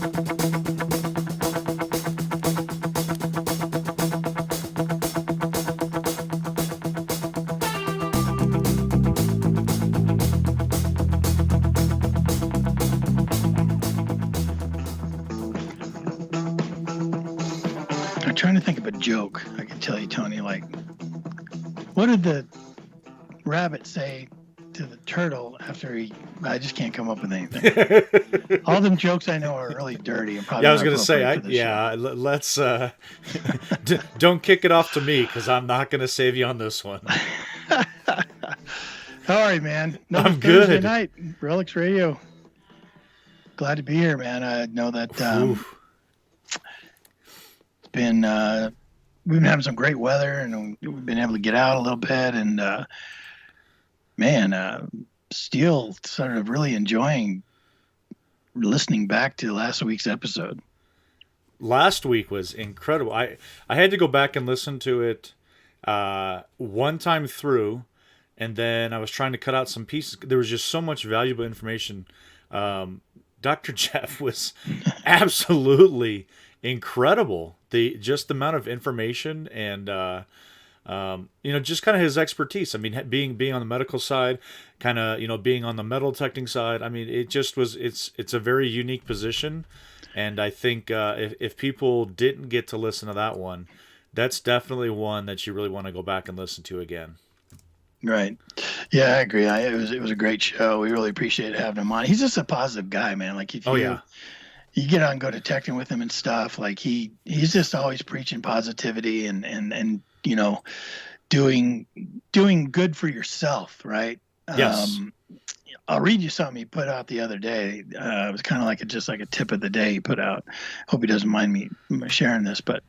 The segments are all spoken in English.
I'm trying to think of a joke I can tell you, Tony. Like, what did the rabbit say to the turtle after he? I just can't come up with anything. All them jokes I know are really dirty and probably Yeah, I was not gonna say, appropriate for this show. let's don't kick it off to me because I'm not gonna save you on this one. Sorry, man. Another I'm Thursday good. night, Relics Radio. Glad to be here, man. I know that it's been we've been having some great weather, and we've been able to get out a little bit, and still sort of really enjoying listening back to last week's episode. Last week was incredible. I had to go back and listen to it one time through, and then I was trying to cut out some pieces. There was just so much valuable information. Dr. Jeff was absolutely incredible. The amount of information and just kind of his expertise. I mean, being on the medical side, kind of being on the metal detecting side. I mean, it just was. It's a very unique position, and I think if people didn't get to listen to that one, that's definitely one that you really want to go back and listen to again. Right. Yeah, I agree. It was a great show. We really appreciate having him on. He's just a positive guy, man. Like if you get on, go detecting with him and stuff, like he's just always preaching positivity and doing good for yourself, right? Yes. I'll read you something he put out the other day. It was kind of like just like a tip of the day he put out. Hope he doesn't mind me sharing this, but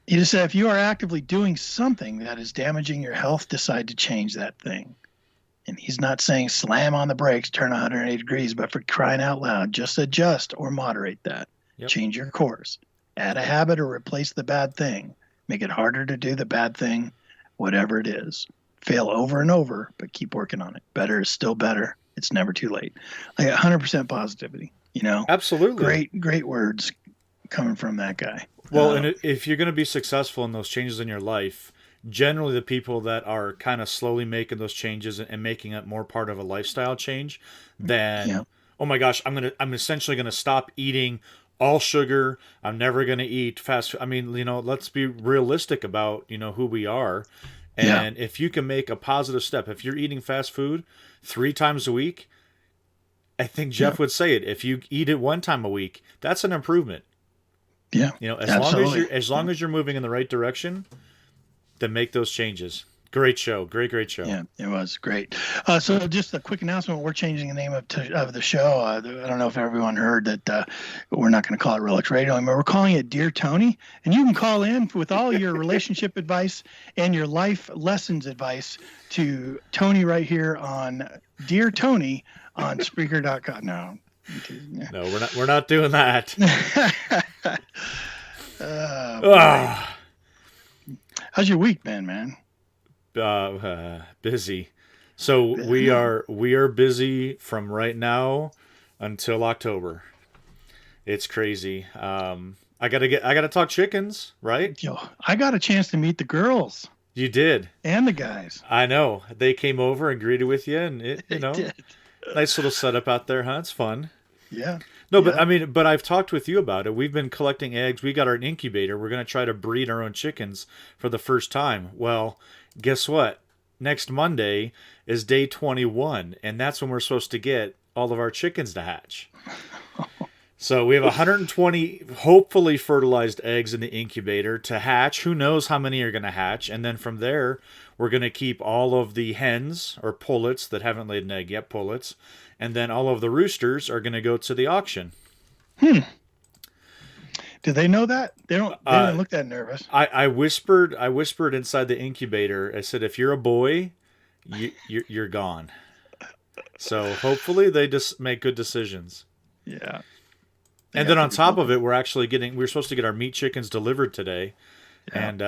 he just said, if you are actively doing something that is damaging your health, decide to change that thing. And he's not saying slam on the brakes, turn 180 degrees, but for crying out loud, just adjust or moderate that. Yep. Change your course. Add a habit or replace the bad thing. Make it harder to do the bad thing, whatever it is. Fail over and over, but keep working on it. Better is still better. It's never too late. Like 100% positivity, Absolutely. Great words coming from that guy. Well, and if you're going to be successful in those changes in your life, generally the people that are kind of slowly making those changes and making it more part of a lifestyle change, then, oh my gosh, I'm essentially going to stop eating all sugar. I'm never going to eat fast food. I mean, let's be realistic about, who we are. And if you can make a positive step, if you're eating fast food 3 times a week, I think Jeff would say it. If you eat it 1 time a week, that's an improvement. Yeah. As long as you're moving in the right direction, then make those changes. Great show. Great show. Yeah, it was great. So just a quick announcement. We're changing the name of the show. I don't know if everyone heard that we're not going to call it Relics Radio anymore. We're calling it Dear Tony. And you can call in with all your relationship advice and your life lessons advice to Tony right here on Dear Tony on Spreaker.com. No, we're not doing that. How's your week been, man? Busy. So we are busy from right now until October. It's crazy. I gotta talk chickens, right? Yo, I got a chance to meet the girls. You did. And the guys. I know. They came over and greeted with you, and did. Nice little setup out there, huh? It's fun. Yeah. No, but I've talked with you about it. We've been collecting eggs. We got our incubator. We're going to try to breed our own chickens for the first time. Well, guess what? Next Monday is day 21, and that's when we're supposed to get all of our chickens to hatch. So we have 120 hopefully fertilized eggs in the incubator to hatch. Who knows how many are going to hatch? And then from there, we're going to keep all of the hens or pullets that haven't laid an egg yet, pullets. And then all of the roosters are going to go to the auction. Do they know that? They don't look that nervous. I whispered inside the incubator. I said, if you're a boy, you're gone. So hopefully they just make good decisions. Yeah. And then on top of it, we're supposed to get our meat chickens delivered today. Yeah. And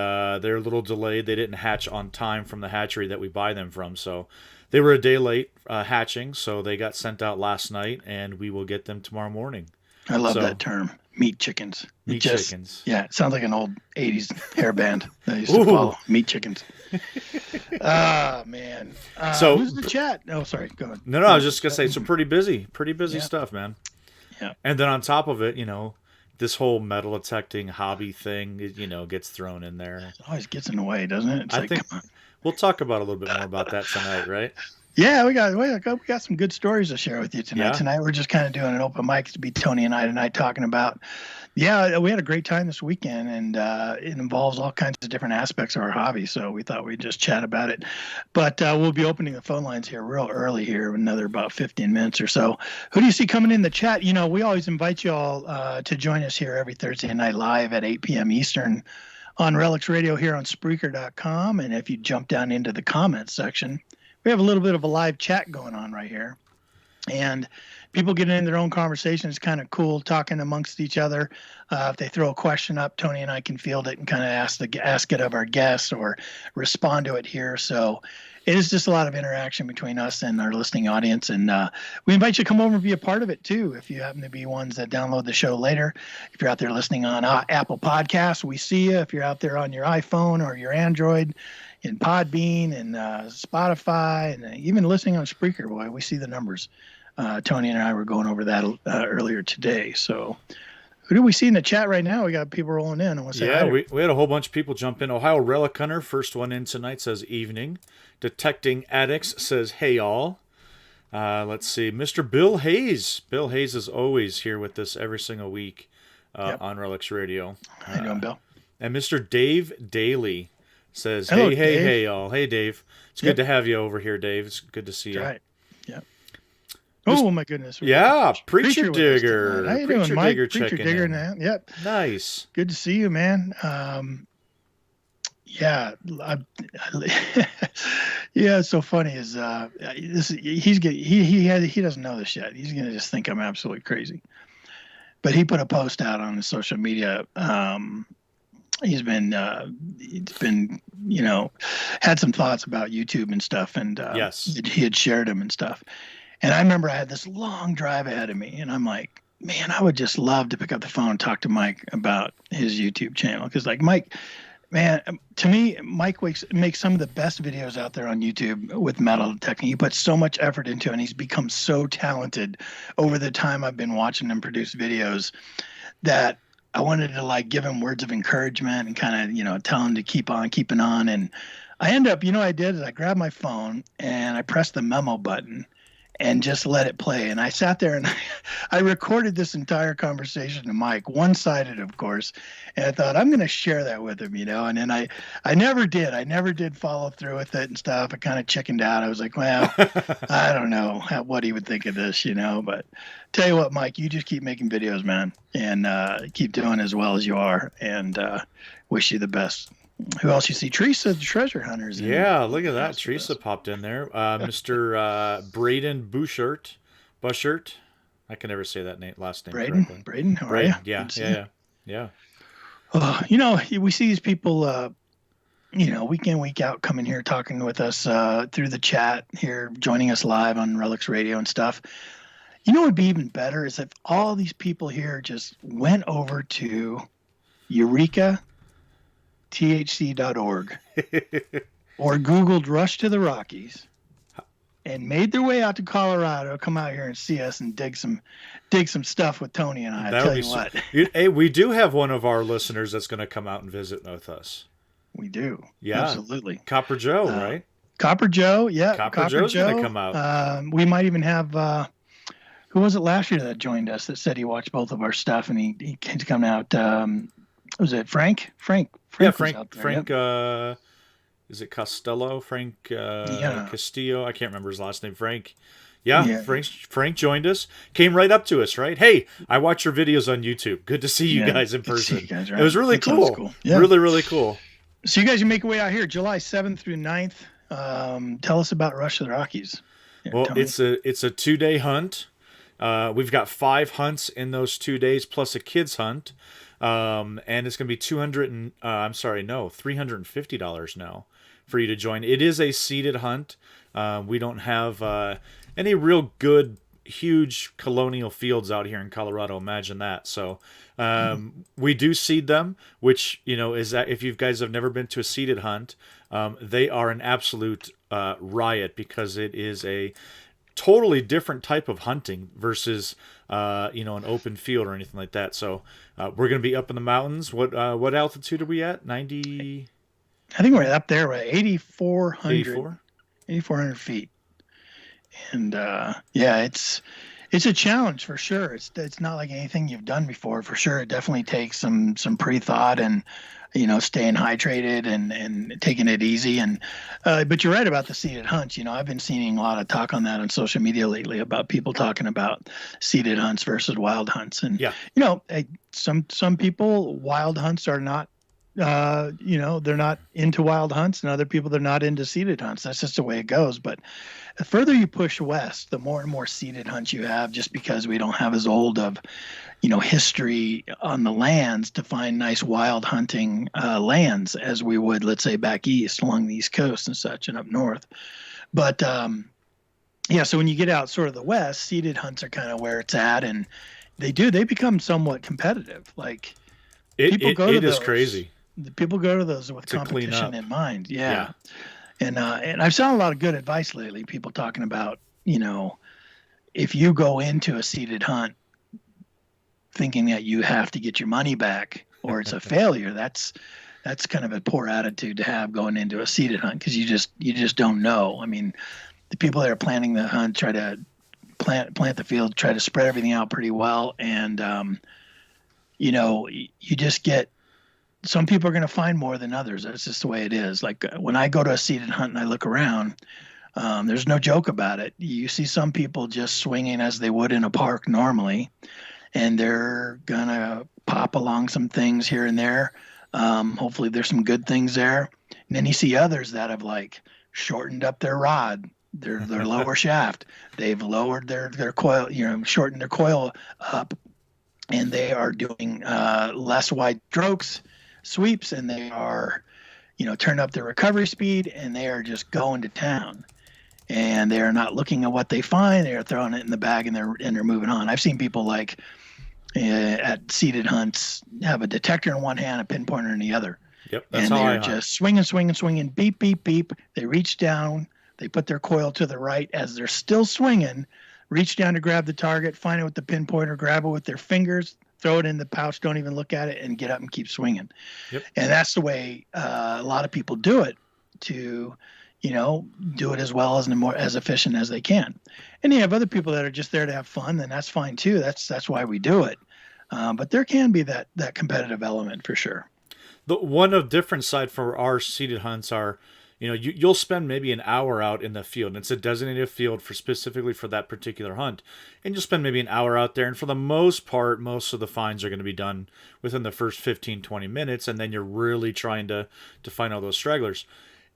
they're a little delayed. They didn't hatch on time from the hatchery that we buy them from. So they were a day late hatching. So they got sent out last night, and we will get them tomorrow morning. I love that term, meat chickens. Meat chickens. Yeah, it sounds like an old 80s hair band that I used to follow. Meat chickens. Man. So who's the chat? Oh, sorry. Go ahead. No, I was just going to say, it's pretty busy stuff, man. Yeah. And then on top of it, this whole metal detecting hobby thing, gets thrown in there. It always gets in the way, doesn't it? It's I think we'll talk about a little bit more about that tonight, right? Yeah, we got some good stories to share with you tonight. Yeah. Tonight we're just kind of doing an open mic to be Tony and I tonight talking about. Yeah, we had a great time this weekend, and it involves all kinds of different aspects of our hobby. So we thought we'd just chat about it. But we'll be opening the phone lines here real early here, another about 15 minutes or so. Who do you see coming in the chat? We always invite you all to join us here every Thursday night live at 8 p.m. Eastern on Relics Radio here on Spreaker.com. And if you jump down into the comments section, we have a little bit of a live chat going on right here. And people get in their own conversation. It's kind of cool talking amongst each other. If they throw a question up, Tony and I can field it and kind of ask it of our guests or respond to it here. So it is just a lot of interaction between us and our listening audience. And we invite you to come over and be a part of it too. If you happen to be ones that download the show later, if you're out there listening on Apple Podcasts, we see you. If you're out there on your iPhone or your Android, in Podbean and Spotify, and even listening on Spreaker, boy, we see the numbers. Tony and I were going over that earlier today. So who do we see in the chat right now? We got people rolling in. We had a whole bunch of people jump in. Ohio Relic Hunter, first one in tonight, says evening. Detecting Addicts says, hey, all. Let's see. Mr. Bill Hayes. Bill Hayes is always here with us every single week on Relics Radio. How you doing, Bill? And Mr. Dave Daly says, hello, hey, all. Hey, Dave. It's good to have you over here, Dave. It's good to see you. Right. Yeah. Oh, my goodness. Preacher Digger. How you Preacher doing, Mike? Digger Preacher checking Digger in. now. Yep. Nice. Good to see you, man. Yeah, it's so funny. Is he doesn't know this yet. He's gonna just think I'm absolutely crazy. But he put a post out on his social media. He's been had some thoughts about YouTube and stuff, and yes, he had shared them and stuff. And I remember I had this long drive ahead of me, and I'm like, man, I would just love to pick up the phone and talk to Mike about his YouTube channel, because like Mike. Man, to me, Mike makes some of the best videos out there on YouTube with metal detecting. He puts so much effort into it, and he's become so talented over the time I've been watching him produce videos that I wanted to like give him words of encouragement and kind of, tell him to keep on keeping on. And I end up, what I did is I grabbed my phone and I pressed the memo button and just let it play. And I sat there and I recorded this entire conversation to Mike, one-sided, of course. And I thought, I'm going to share that with him, And then I never did. I never did follow through with it and stuff. I kind of chickened out. I was like, well, I don't know what he would think of this, But tell you what, Mike, you just keep making videos, man, and keep doing as well as you are. And wish you the best. Who else you see? Teresa, the treasure hunters. Yeah, look at that. Teresa popped in there. Mr. Braden Bushert. I can never say that last name correctly. Braden, how are you? Yeah. We see these people, week in, week out coming here talking with us through the chat here, joining us live on Relics Radio and stuff. What would be even better is if all these people here just went over to EurekaTHC.org or Googled Rush to the Rockies and made their way out to Colorado, come out here and see us and dig some stuff with Tony and I. I tell you what. Hey, we do have one of our listeners that's going to come out and visit with us. We do. Yeah. Absolutely. Copper Joe, right? Copper Joe, yeah. Copper Joe's going to come out. We might even have who was it last year that joined us that said he watched both of our stuff and he came to come out was it Frank? Frank was out there, Frank is it Costello? Frank Castillo? I can't remember his last name. Frank. Yeah. Frank joined us. Came right up to us, right? Hey, I watch your videos on YouTube. Good to see you guys in person. You guys, right? It was really cool. Yeah. Really, really cool. So you guys can make your way out here July 7th through 9th. Tell us about Rush to the Rockies. Well, Tony. It's a 2-day hunt. We've got 5 hunts in those 2 days plus a kids hunt. And it's going to be $350 now for you to join. It is a seated hunt. We don't have any real good huge colonial fields out here in Colorado. Imagine that. So we do seed them, which, is that if you guys have never been to a seeded hunt, they are an absolute riot, because it is a totally different type of hunting versus an open field or anything like that. So we're going to be up in the mountains. What altitude are we at? 90? I think we're up there at 8,400 feet. And it's a challenge for sure. It's not like anything you've done before. For sure, it definitely takes some pre-thought and staying hydrated and taking it easy. And but you're right about the seeded hunts. I've been seeing a lot of talk on that on social media lately about people talking about seeded hunts versus wild hunts. And some people, wild hunts are not. They're not into wild hunts, and other people, they're not into seeded hunts. That's just the way it goes. But the further you push west, the more and more seeded hunts you have, just because we don't have as old of, history on the lands to find nice wild hunting lands as we would, let's say, back east along the East Coast and such, and up north. But so when you get out sort of the west, seeded hunts are kind of where it's at, and they become somewhat competitive. Like people go to those. It is crazy. People go to those with competition in mind. Yeah. And I've seen a lot of good advice lately. People talking about, if you go into a seeded hunt thinking that you have to get your money back or it's a failure, that's kind of a poor attitude to have going into a seeded hunt, because you just don't know. I mean, the people that are planning the hunt try to plant the field, try to spread everything out pretty well, and you just get. Some people are going to find more than others. That's just the way it is. Like when I go to a seeded hunt and I look around, there's no joke about it. You see some people just swinging as they would in a park normally, and they're going to pop along some things here and there. Hopefully there's some good things there. And then you see others that have like shortened up their rod, their lower shaft. They've lowered their coil, shortened their coil up, and they are doing less wide strokes, sweeps, and they are turn up their recovery speed, and they are just going to town, and they are not looking at what they find. They are throwing it in the bag, and they're moving on. I've seen people like at seeded hunts have a detector in one hand, a pinpointer in the other. Yep, that's and they're just swinging, beep, beep, beep. They reach down, they put their coil to the right as they're still swinging, reach down to grab the target, find it with the pinpointer, grab it with their fingers, throw it in the pouch, don't even look at it, and get up and keep swinging. Yep. And that's the way a lot of people do it, to, do it as well as efficient as they can. And you have other people that are just there to have fun, and that's fine too. That's why we do it. But there can be that competitive element for sure. The one of different side for our seeded hunts are, you'll spend maybe an hour out in the field, and it's a designated field specifically for that particular hunt. And you'll spend maybe an hour out there, and for the most part, most of the finds are going to be done within the first 15, 20 minutes, and then you're really trying to find all those stragglers.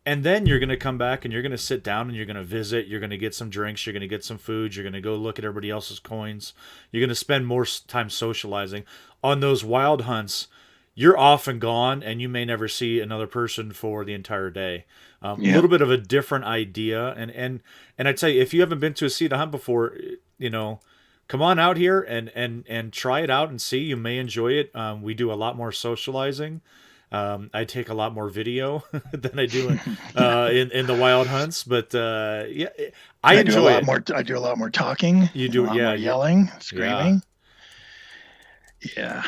And then you're going to come back, and you're going to sit down, and you're going to visit, you're going to get some drinks, you're going to get some food, you're going to go look at everybody else's coins. You're going to spend more time socializing. On those wild hunts, you're off and gone, and you may never see another person for the entire day. A little bit of a different idea, and I'd say if you haven't been to a seeded hunt before, come on out here and try it out and see. You may enjoy it. We do a lot more socializing. I take a lot more video than I do in the wild hunts, but I enjoy it. I do a lot more talking. You do, a lot more yelling, screaming. Yeah.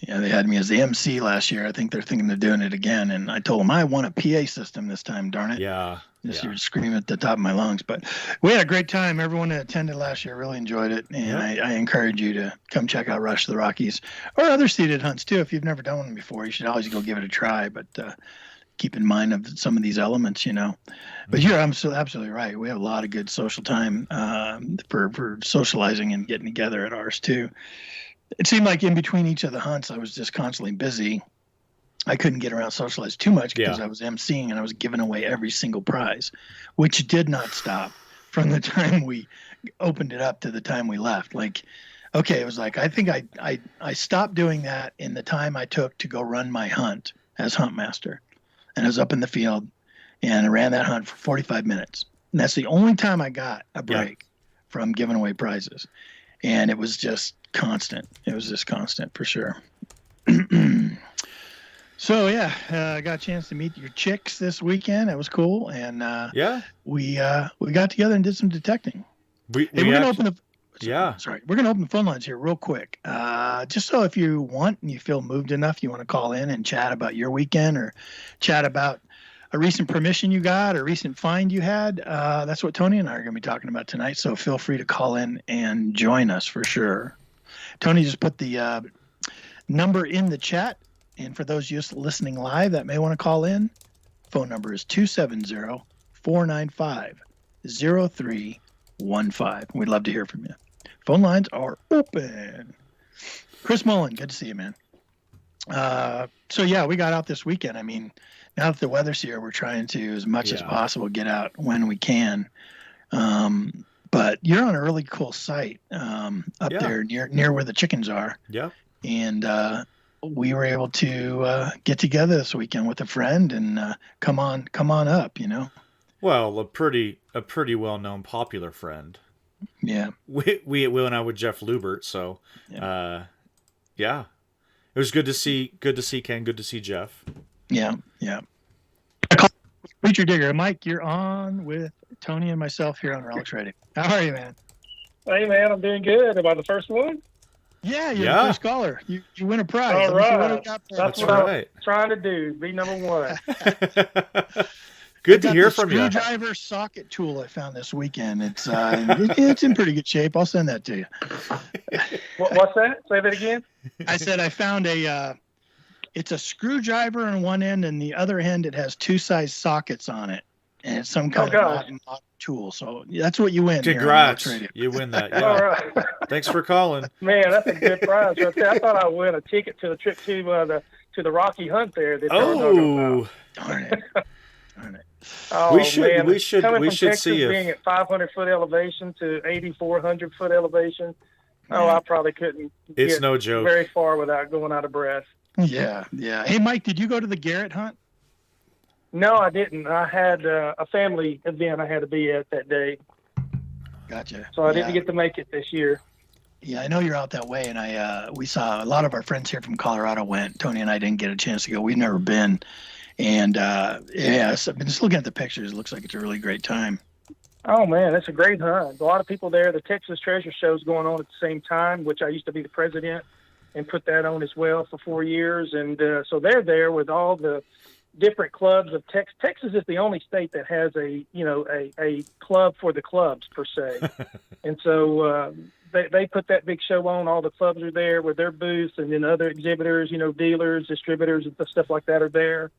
Yeah, they had me as the MC last year. I think they're thinking of doing it again. And I told them I want a PA system this time, darn it. Yeah. You're screaming at the top of my lungs. But we had a great time. Everyone that attended last year really enjoyed it. And I encourage you to come check out Rush to the Rockies or other seeded hunts, too. If you've never done one before, you should always go give it a try. But keep in mind of some of these elements, But you're absolutely right. We have a lot of good social time for socializing and getting together at ours, too. It seemed like in between each of the hunts, I was just constantly busy. I couldn't get around socialize too much because I was emceeing and I was giving away every single prize, which did not stop from the time we opened it up to the time we left. Like, okay, it was like, I think I stopped doing that in the time I took to go run my hunt as hunt master. And I was up in the field and I ran that hunt for 45 minutes. And that's the only time I got a break from giving away prizes. And it was just constant. It was just constant for sure. So yeah, I got a chance to meet your chicks this weekend. It was cool, and we got together and did some detecting. We're gonna open the we're gonna open the phone lines here real quick. Just so if you want and you feel moved enough, you want to call in and chat about your weekend or chat about a recent permission you got or recent find you had. That's what Tony and I are gonna be talking about tonight. So feel free to call in and join us for sure. Tony just put the number in the chat. And for those just listening live that may want to call in, phone number is 270-495-0315. We'd love to hear from you. Phone lines are open. Chris Mullen, good to see you, man. So, yeah, we got out this weekend. I mean, now that the weather's here, we're trying to, as much as possible, get out when we can. But you're on a really cool site up there near where the chickens are. Yeah. And we were able to get together this weekend with a friend and come on up, you know. Well, a pretty well-known, popular friend. Yeah. We went out with Jeff Lubert, so it was good to see Ken, good to see Jeff. Yeah. Preacher Digger, Mike, you're on with Tony and myself here on Relics Radio. How are you, man? Hey, man, I'm doing good. Am I the first one? Yeah, you're the first caller. You win a prize. All right. That's what I'm trying to do, be number one. Good to hear from you. Screwdriver socket tool I found this weekend. It's it's in pretty good shape. I'll send that to you. What's that? Say that again. I said I found it's a screwdriver on one end, and the other end it has two size sockets on it, and it's some kind of modern tool. So that's what you win. Congrats. You win that. Yeah. All right. Thanks for calling. Man, that's a good prize right there. I thought I would win a ticket to the trip to the Rocky Hunt there. Darn it. Oh, we should Texas, see you. Being at 500-foot elevation to 8,400-foot elevation. Oh, I probably couldn't get no joke. Very far without going out of breath. Yeah. Hey, Mike, did you go to the Garrett hunt? No, I didn't. I had a family event I had to be at that day. Gotcha. So I didn't get to make it this year. Yeah, I know you're out that way, and we saw a lot of our friends here from Colorado went. Tony and I didn't get a chance to go. We've never been. And, so I've been just looking at the pictures. It looks like it's a really great time. Oh, man, it's a great hunt. A lot of people there. The Texas Treasure Show is going on at the same time, which I used to be the president and put that on as well for 4 years. And so they're there with all the different clubs of Texas. Texas is the only state that has a club for the clubs, per se. And so they put that big show on. All the clubs are there with their booths, and then other exhibitors, dealers, distributors, and stuff like that are there.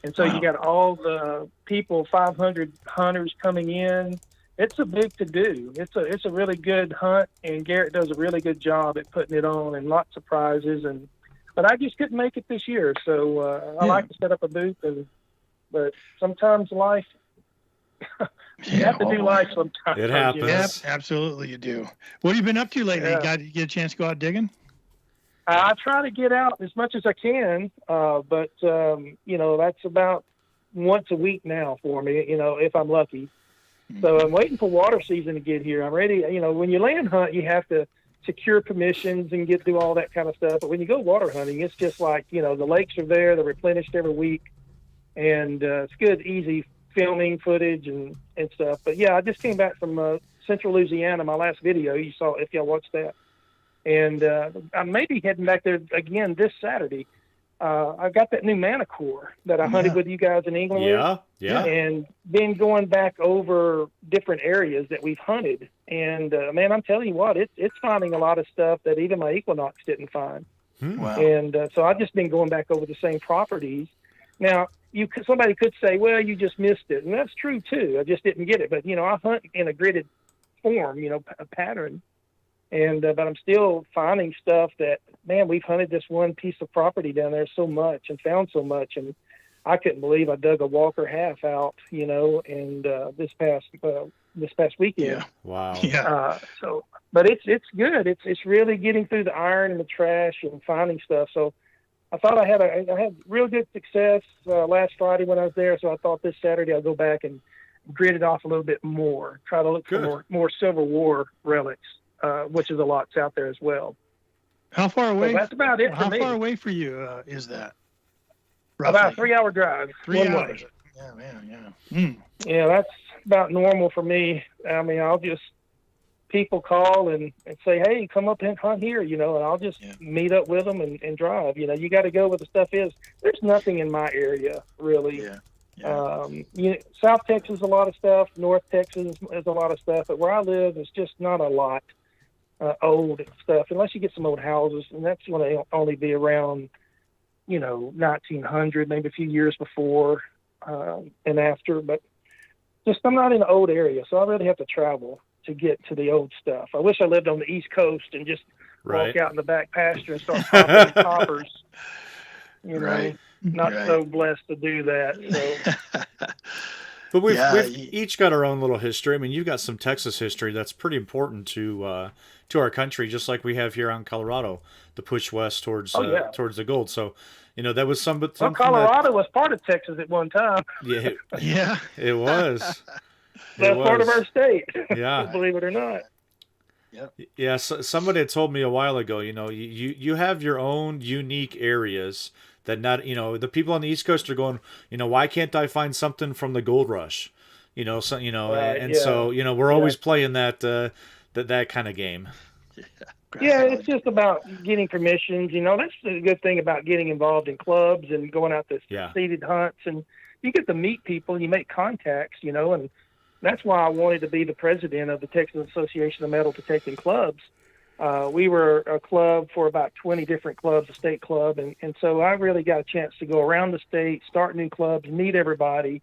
And so you got all the people, 500 hunters coming in. It's a big to-do. It's a really good hunt, and Garrett does a really good job at putting it on, and lots of prizes. But I just couldn't make it this year, so I like to set up a booth. But sometimes life, you have to do life sometimes. It happens. Yep, absolutely, you do. What have you been up to lately? Did you get a chance to go out digging? I try to get out as much as I can, but that's about once a week now for me, if I'm lucky. Mm-hmm. So I'm waiting for water season to get here. I'm ready. When you land hunt, you have to secure permissions and get through all that kind of stuff. But when you go water hunting, it's just like, the lakes are there, they're replenished every week, and it's good, easy filming footage and stuff. But yeah, I just came back from Central Louisiana, my last video. You saw, if y'all watched that. And I may be heading back there again this Saturday. I got that new Manicore that I hunted with you guys in England. Yeah. And been going back over different areas that we've hunted. And, man, I'm telling you what, it's finding a lot of stuff that even my Equinox didn't find. Wow. And so I've just been going back over the same properties. Now, somebody could say, well, you just missed it. And that's true, too. I just didn't get it. But, I hunt in a gridded form, a pattern. And but I'm still finding stuff that, man, we've hunted this one piece of property down there so much and found so much. And I couldn't believe I dug a Walker half out, and this past weekend. Yeah. Wow. Yeah. But it's good. It's really getting through the iron and the trash and finding stuff. So I thought I had real good success last Friday when I was there. So I thought this Saturday I'll go back and grit it off a little bit more, try to look for more Civil War relics, which is a lot's out there as well. How far away? So that's about it for me. How far away for you is that? Roughly? About a 3-hour drive. 3 hours. Way. Yeah, man, yeah. Yeah, that's about normal for me. I mean, I'll just, people call and say, hey, come up and hunt here, and I'll just meet up with them and drive. You got to go where the stuff is. There's nothing in my area, really. Yeah. South Texas is a lot of stuff. North Texas is a lot of stuff. But where I live, it's just not a lot old stuff, unless you get some old houses. And that's going to only be around, 1900, maybe a few years before and after. But just I'm not in an old area, so I really have to travel to get to the old stuff. I wish I lived on the East Coast and just walk out in the back pasture and start popping toppers. Not so blessed to do that. So. But we've each got our own little history. I mean, you've got some Texas history that's pretty important to our country, just like we have here on Colorado, the push west towards the gold. So, that was something. Colorado was part of Texas at one time. Yeah, it was. That's part of our state. Yeah, believe it or not. Yep. Yeah. So somebody had told me a while ago. You have your own unique areas that not. The people on the East Coast are going. Why can't I find something from the gold rush? So So we're always playing that that kind of game. Yeah, it's just about getting permissions. That's the good thing about getting involved in clubs and going out to seated hunts, and you get to meet people and you make contacts. And that's why I wanted to be the president of the Texas Association of Metal Detecting Clubs. We were a club for about 20 different clubs, a state club, and so I really got a chance to go around the state, start new clubs, meet everybody,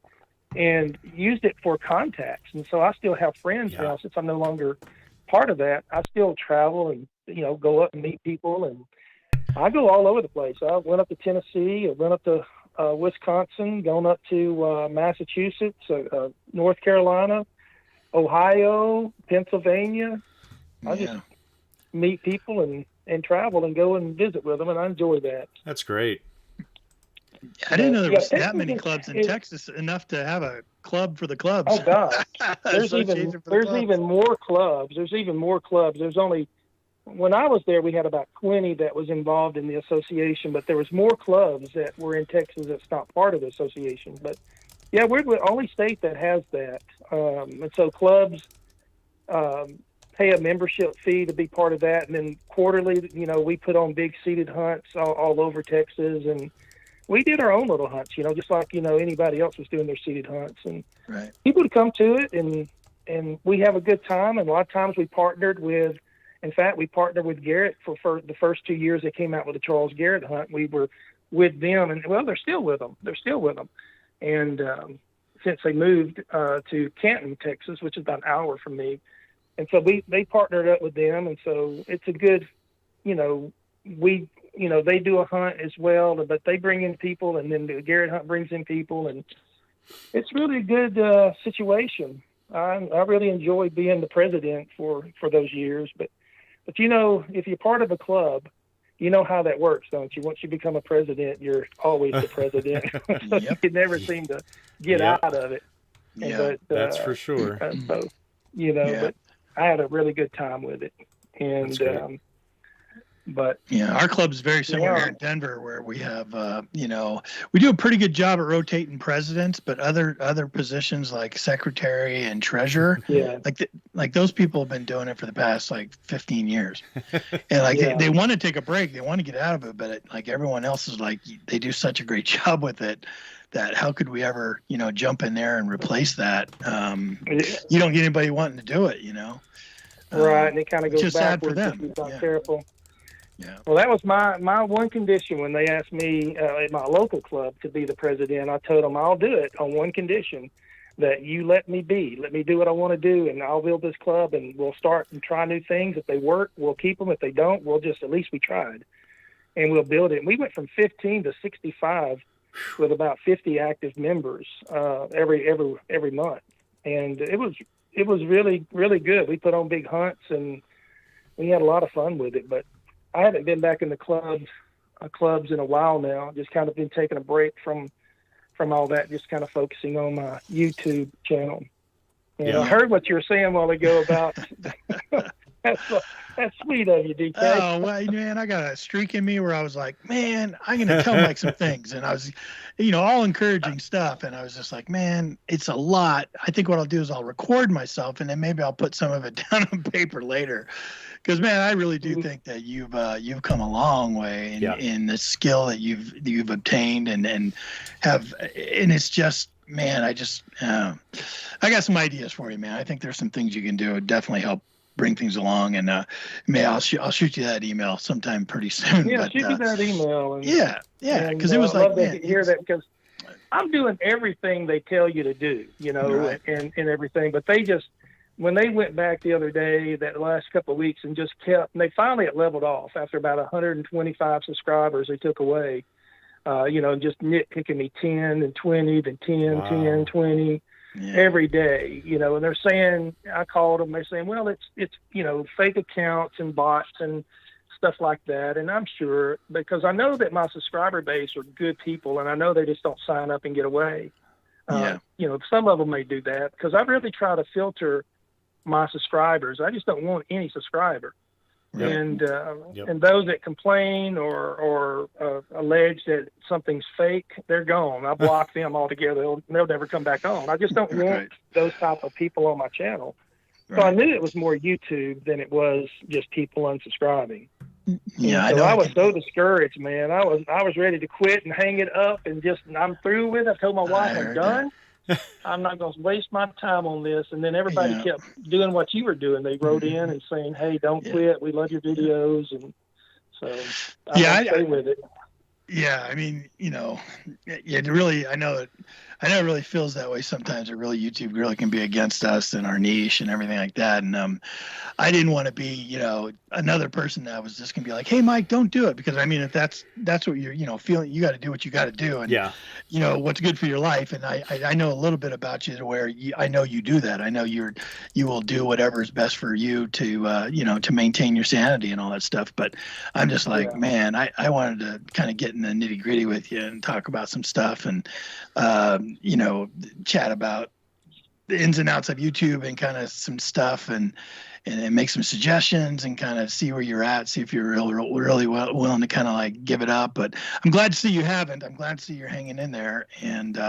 and used it for contacts. And so I still have friends now, since I'm no longer part of that. I still travel and go up and meet people, and I go all over the place. I went up to Tennessee, I went up to Wisconsin, going up to Massachusetts, North Carolina, Ohio, Pennsylvania. I just meet people and travel and go and visit with them, and I enjoy that. That's great. I didn't know there was that many clubs in Texas, enough to have a club for the clubs. Oh God, there's even more clubs. There's even more clubs. There's only, when I was there, we had about 20 that was involved in the association, but there was more clubs that were in Texas that's not part of the association. But yeah, we're the only state that has that. And so clubs pay a membership fee to be part of that, and then quarterly, we put on big seated hunts all over Texas, and we did our own little hunts, just like, anybody else was doing their seated hunts. And people would come to it, and we have a good time. And a lot of times we partnered with Garrett for the first 2 years they came out with the Charles Garrett hunt. We were with them, and they're still with them. And since they moved to Canton, Texas, which is about an hour from me. And so they partnered up with them. And so it's a good, they do a hunt as well, but they bring in people, and then the Garrett hunt brings in people, and it's really a good situation. I really enjoy being the president for those years, but if you're part of a club, you know how that works, don't you? Once you become a president, you're always the president. You never seem to get out of it. Yeah, that's for sure. But I had a really good time with it, and but our club is very similar here in Denver, where we have we do a pretty good job at rotating presidents, but other positions like secretary and treasurer, like those people have been doing it for the past 15 years, and they want to take a break, they want to get out of it, but everyone else is they do such a great job with it that how could we ever jump in there and replace that? You don't get anybody wanting to do it, right, and it kind of goes just sad for them. If you're not careful. Yeah. Well, that was my one condition when they asked me at my local club to be the president. I told them I'll do it on one condition, that you let me do what I want to do, and I'll build this club, and we'll start and try new things. If they work, we'll keep them. If they don't, we'll just, at least we tried, and we'll build it. And we went from 15 to 65 with about 50 active members every month, and it was really, really good. We put on big hunts, and we had a lot of fun with it. But I haven't been back in the clubs in a while now. Just kind of been taking a break from from all that, just kind of focusing on my YouTube channel. And Yeah. I heard what you were saying a while ago about that's sweet of you, DK. Oh, well, man, I got a streak in me where I was like, man, I'm going to tell Mike some things. And I was, all encouraging stuff. And I was just like, man, it's a lot. I think what I'll do is I'll record myself and then maybe I'll put some of it down on paper later. Because, man, I really do think that you've come a long way in the skill that you've obtained and have. And it's just, man, I got some ideas for you, man. I think there's some things you can do. It definitely help bring things along, and I'll shoot you that email sometime pretty soon. Yeah, shoot me that email. And, because it was I'd like, love man, to hear that, because I'm doing everything they tell you to do, Right. and everything. But they just, when they went back the other day, that last couple of weeks, and just kept, and they finally it leveled off after about 125 subscribers they took away, just nitpicking me 10 and 20, then 10, Wow. 10, 20. Yeah. Every day, and they're saying, I called them, they're saying, well, it's fake accounts and bots and stuff like that. And I'm sure, because I know that my subscriber base are good people, and I know they just don't sign up and get away. Some of them may do that, because I really try to filter my subscribers. I just don't want any subscriber. Right. And those that complain or allege that something's fake, they're gone. I block them altogether. They'll never come back on. I just don't want those type of people on my channel. So I knew it was more YouTube than it was just people unsubscribing. Yeah, and so I was so discouraged, man. I was ready to quit and hang it up and just, I'm through with it. I told my wife, I'm done. I'm not going to waste my time on this. And then everybody kept doing what you were doing. They wrote in and saying, hey, don't quit. We love your videos. And so I stay with it. Yeah, I mean, really, I know it really feels that way sometimes. It really, YouTube really can be against us and our niche and everything like that. And I didn't want to be, another person that was just gonna be like, hey, Mike, don't do it, because I mean, if that's what you're, feeling, you got to do what you got to do, and what's good for your life. And I know a little bit about you to where I know you do that. I know you will do whatever is best for you to to maintain your sanity and all that stuff. But I'm just like, man, I wanted to kind of get in the nitty gritty with you and talk about some stuff and chat about the ins and outs of YouTube and kind of some stuff and make some suggestions and kind of see where you're at, see if you're really willing to kind of like give it up. But I'm glad to see you haven't. I'm glad to see you're hanging in there. And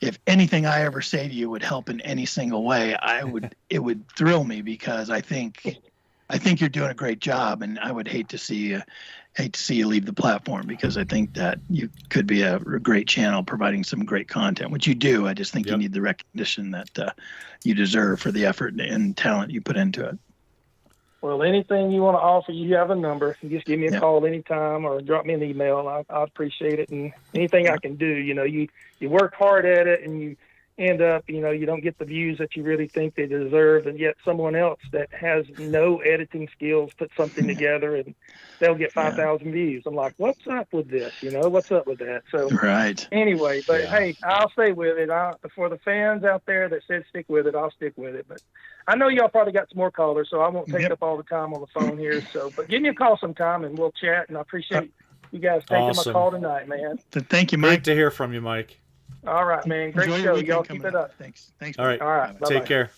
if anything I ever say to you would help in any single way, it would thrill me, because I think you're doing a great job, and I would hate to see you leave the platform, because I think that you could be a great channel providing some great content, which you do. I just think you need the recognition that you deserve for the effort and talent you put into it. Well, anything you want to offer, you have a number. You just give me a call anytime or drop me an email. I appreciate it. And anything I can do, you work hard at it, and you end up, you don't get the views that you really think they deserve, and yet someone else that has no editing skills put something together and they'll get 5,000 views. I'm like, what's up with this? What's up with that? So anyway, but hey, I'll stay with it. For the fans out there that said stick with it, I'll stick with it. But I know y'all probably got some more callers, so I won't take up all the time on the phone here. So, but give me a call sometime and we'll chat, and I appreciate you guys taking my call tonight, man. Thank you, Mike. Great to hear from you, Mike. All right, man. Great show. Y'all keep it up. Thanks. All right. Bye-bye. Take care.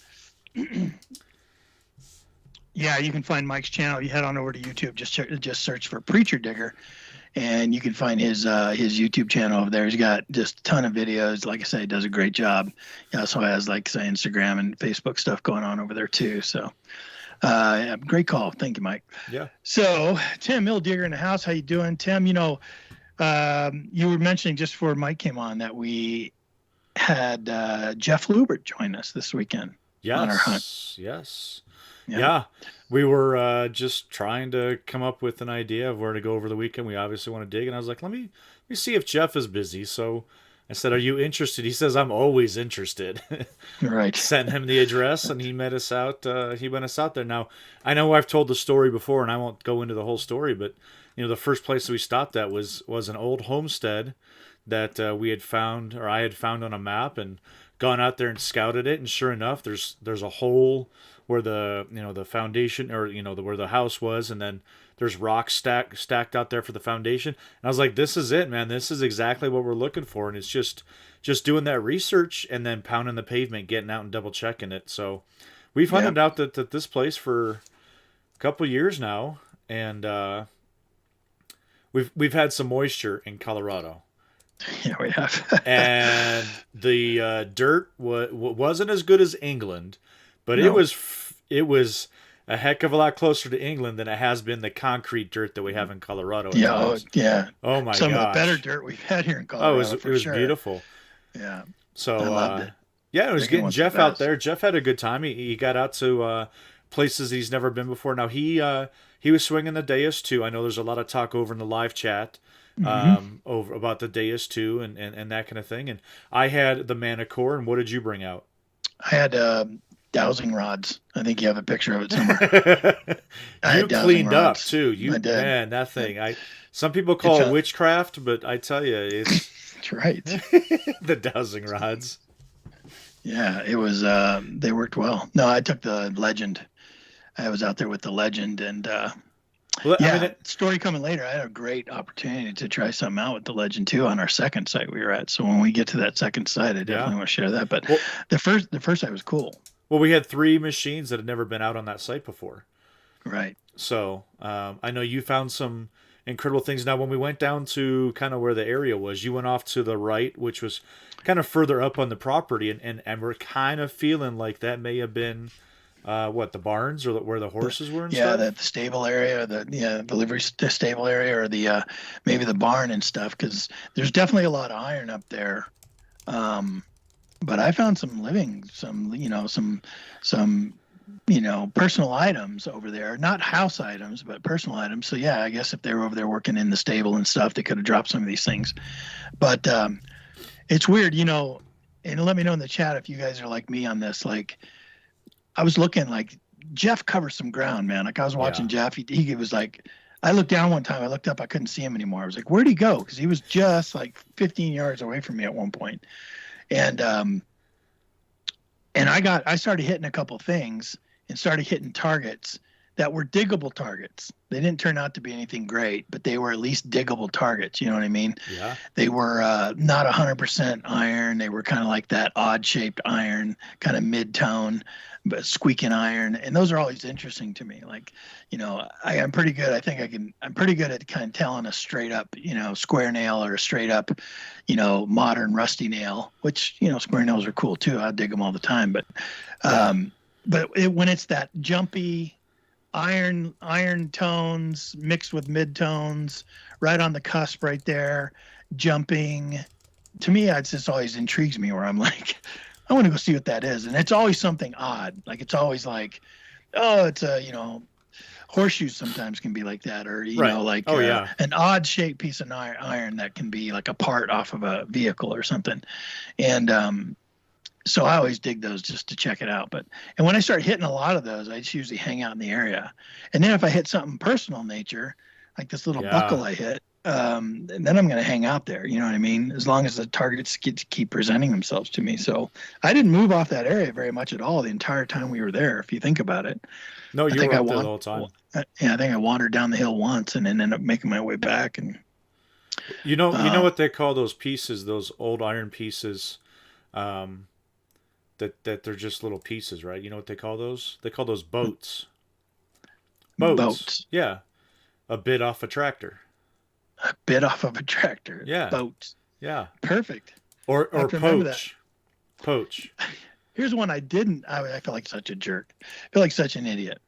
Yeah, you can find Mike's channel. You head on over to YouTube. Just search for Preacher Digger, and you can find his YouTube channel over there. He's got just a ton of videos. Like I say, he does a great job. He also has, like, say, Instagram and Facebook stuff going on over there too. So, great call. Thank you, Mike. Yeah. So, Tim Milldigger in the house. How you doing, Tim? You were mentioning just before Mike came on that we had Jeff Lubert join us this weekend on our hunt. Yes. Yeah. We were just trying to come up with an idea of where to go over the weekend. We obviously want to dig, and I was like, let me see if Jeff is busy. So I said, are you interested? He says, I'm always interested. Right. Sent him the address, and he met us out. He went us out there. Now, I know I've told the story before, and I won't go into the whole story, but the first place we stopped at was an old homestead that we had found, or I had found on a map, and gone out there and scouted it. And sure enough, there's a hole where the foundation, or where the house was, and then There's rocks stacked out there for the foundation. And I was like, this is it, man. This is exactly what we're looking for. And it's just doing that research and then pounding the pavement, getting out and double checking it. So we've hunted out that this place for a couple years now, and we've had some moisture in Colorado. Yeah, we have. And the dirt wasn't as good as England, but No. it was a heck of a lot closer to England than it has been the concrete dirt that we have in Colorado. at Yeah, times. yeah. Oh my Some gosh. of the better dirt we've had here in Colorado. Oh, it was sure. beautiful. Yeah. So I loved it. yeah, it was Thinking getting what's Jeff the out best. there. Jeff had a good time. He got out to places he's never been before. Now he was swinging the Deus too. I know there's a lot of talk over in the live chat over about the Deus too and that kind of thing. And I had the Manicore. And what did you bring out? I had dowsing rods. I think you have a picture of it somewhere. I You had dowsing cleaned up rods. too. You I did. man, that thing. Some people call It's it witchcraft, but I tell you, it's That's right. the dowsing rods. Yeah, it was. They worked well. No, I took the Legend. I was out there with the Legend, and Well, yeah, I mean, story coming later. I had a great opportunity to try something out with the Legend too on our second site we were at. So when we get to that second site, I definitely want to share that. But Well- the first site was cool. well, we had 3 machines that had never been out on that site before. Right. So I know you found some incredible things. Now, when we went down to kind of where the area was, you went off to the right, which was kind of further up on the property, and we're kind of feeling like that may have been the barns or where the horses were and Yeah, stuff? the stable area, the livery stable area, or the maybe the barn and stuff, because there's definitely a lot of iron up there. But I found some personal items over there, not house items, but personal items. So yeah, I guess if they were over there working in the stable and stuff, they could have dropped some of these things. But it's weird, and let me know in the chat if you guys are like me on this. Like, I was looking, like, Jeff covers some ground, man. Like, I was watching Jeff. He was like, I looked down one time. I looked up. I couldn't see him anymore. I was like, where'd he go? Because he was just like 15 yards away from me at one point. And I started hitting a couple things and started hitting targets that were diggable targets. They didn't turn out to be anything great, but they were at least diggable targets. You know what I mean? Yeah. They were not 100% iron. They were kind of like that odd-shaped iron, kind of mid-tone, but squeaking iron. And those are always interesting to me. Like, I'm pretty good. I think I'm pretty good at kind of telling a straight up, square nail or a straight up, modern rusty nail, which, square nails are cool too. I dig them all the time. But when it's that jumpy iron tones mixed with mid-tones, right on the cusp right there, jumping, to me, it just always intrigues me, where I'm like, I want to go see what that is. And it's always something odd. Like, it's always like, oh, it's horseshoes sometimes can be like that, or like an odd shaped piece of iron that can be like a part off of a vehicle or something. And so I always dig those just to check it out. And when I start hitting a lot of those, I just usually hang out in the area. And then if I hit something personal in nature, like this little buckle I hit, and then I'm going to hang out there. You know what I mean? As long as the targets get to keep presenting themselves to me. So I didn't move off that area very much at all the entire time we were there, if you think about it. No, you were up there the whole time. Yeah, I think I wandered down the hill once and then ended up making my way back. And you know what they call those pieces, those old iron pieces, that they're just little pieces, right? You know what they call those? They call those boats. Boats. Yeah. A bit off a tractor. A bit off of a tractor. Yeah. Boats. Yeah. Perfect. Or poach. Poach. Here's one I didn't. I feel like such a jerk. I feel like such an idiot.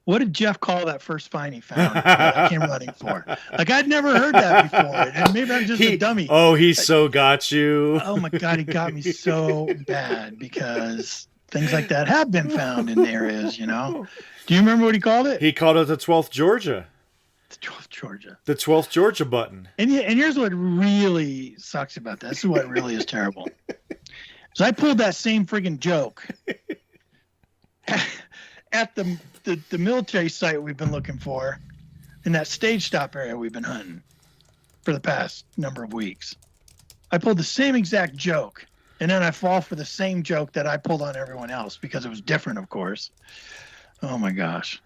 What did Jeff call that first find he found that I came running for? Like, I'd never heard that before. And maybe I'm just a dummy. Oh, he so got you. Oh, my God. He got me so bad, because things like that have been found in areas, Do you remember what he called it? He called it the 12th Georgia. The 12th Georgia. The 12th Georgia button. And here's what really sucks about that. This is what really is terrible. So I pulled that same friggin' joke at the military site we've been looking for, in that stage stop area we've been hunting for the past number of weeks. I pulled the same exact joke, and then I fall for the same joke that I pulled on everyone else, because it was different, of course. Oh my gosh.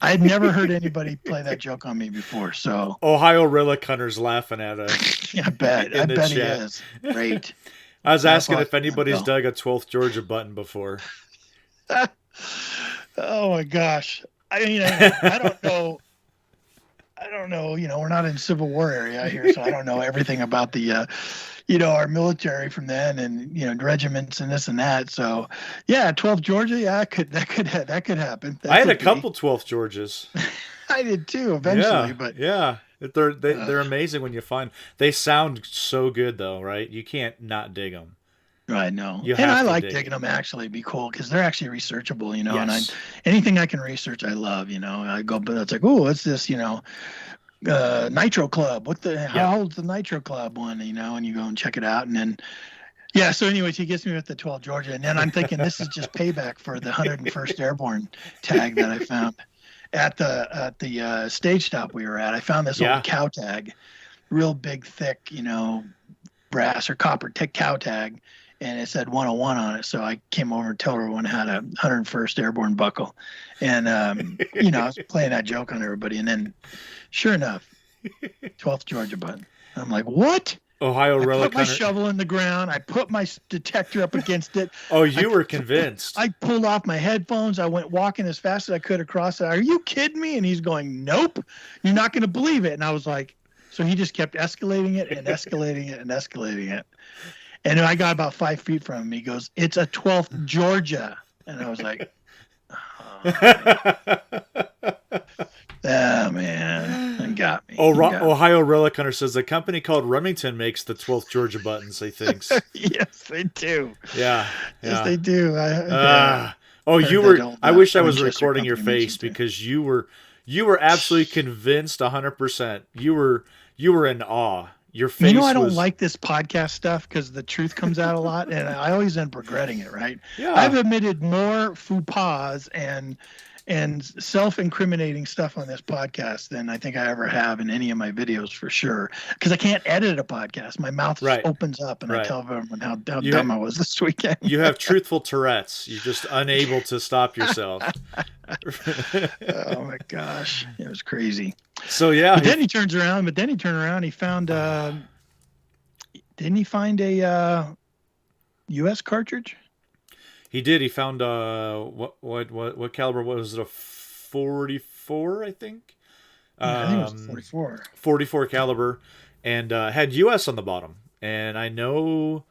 I'd never heard anybody play that joke on me before. So Ohio Relic Hunter's laughing at us. I bet. I bet he is. Great. I was asking That's if anybody's awesome. dug a 12th Georgia button before. Oh my gosh. I mean, I don't know. I don't know. We're not in Civil War area here, so I don't know everything about the, our military from then, and regiments and this and that. So, yeah, 12th Georgia, yeah, that could happen. I had a couple 12th Georgias. I did too, eventually, Yeah, but yeah, they're amazing when you find. They sound so good though, right? You can't not dig them. I know. You And have I to like dig digging them, actually. Be cool because they're actually researchable, and Yes. anything I can research, I love. I go, but it's like, oh, what's this? Nitro Club. How old's the Nitro Club one? And you go and check it out, and then. Yeah, so anyways, he gets me with the 12 Georgia, and then I'm thinking this is just payback for the 101st Airborne tag that I found at the stage stop we were at. I found this Yeah. old cow tag, real big, thick, brass or copper cow tag, and it said 101 on it. So I came over and told everyone had a 101st Airborne buckle, and I was playing that joke on everybody, and then sure enough, 12th Georgia button. I'm like, what? Ohio I Relic put my Hunter. shovel in the ground. I put my detector up against it. Oh, you were convinced. I pulled off my headphones. I went walking as fast as I could across it. Are you kidding me? And he's going, nope, you're not going to believe it. And I was like, so he just kept escalating it and escalating it and escalating it. And I got about 5 feet from him. He goes, it's a 12th Georgia. And I was like, oh man, it got me. Ohio Relic Hunter says a company called Remington makes the 12th Georgia buttons. He thinks. Yes, they do. Yeah. Yes, they do. You were. I wish I was Winchester recording your Company face mentioned it. because you were absolutely convinced 100%. You were in awe. Your face. I don't like this podcast stuff because the truth comes out a lot, and I always end up regretting it. Right? Yeah. I've admitted more faux pas and self-incriminating stuff on this podcast than I think I ever have in any of my videos, for sure. Because I can't edit a podcast. My mouth just opens up, and I tell everyone how dumb I was this weekend. You have truthful Tourette's. You're just unable to stop yourself. Oh my gosh, it was crazy. So yeah. But then he turned around. He found. Didn't he find a U.S. cartridge? He did. He found what caliber was it? A 44, I think. I think it was 44. 44 caliber, and had US on the bottom. And I know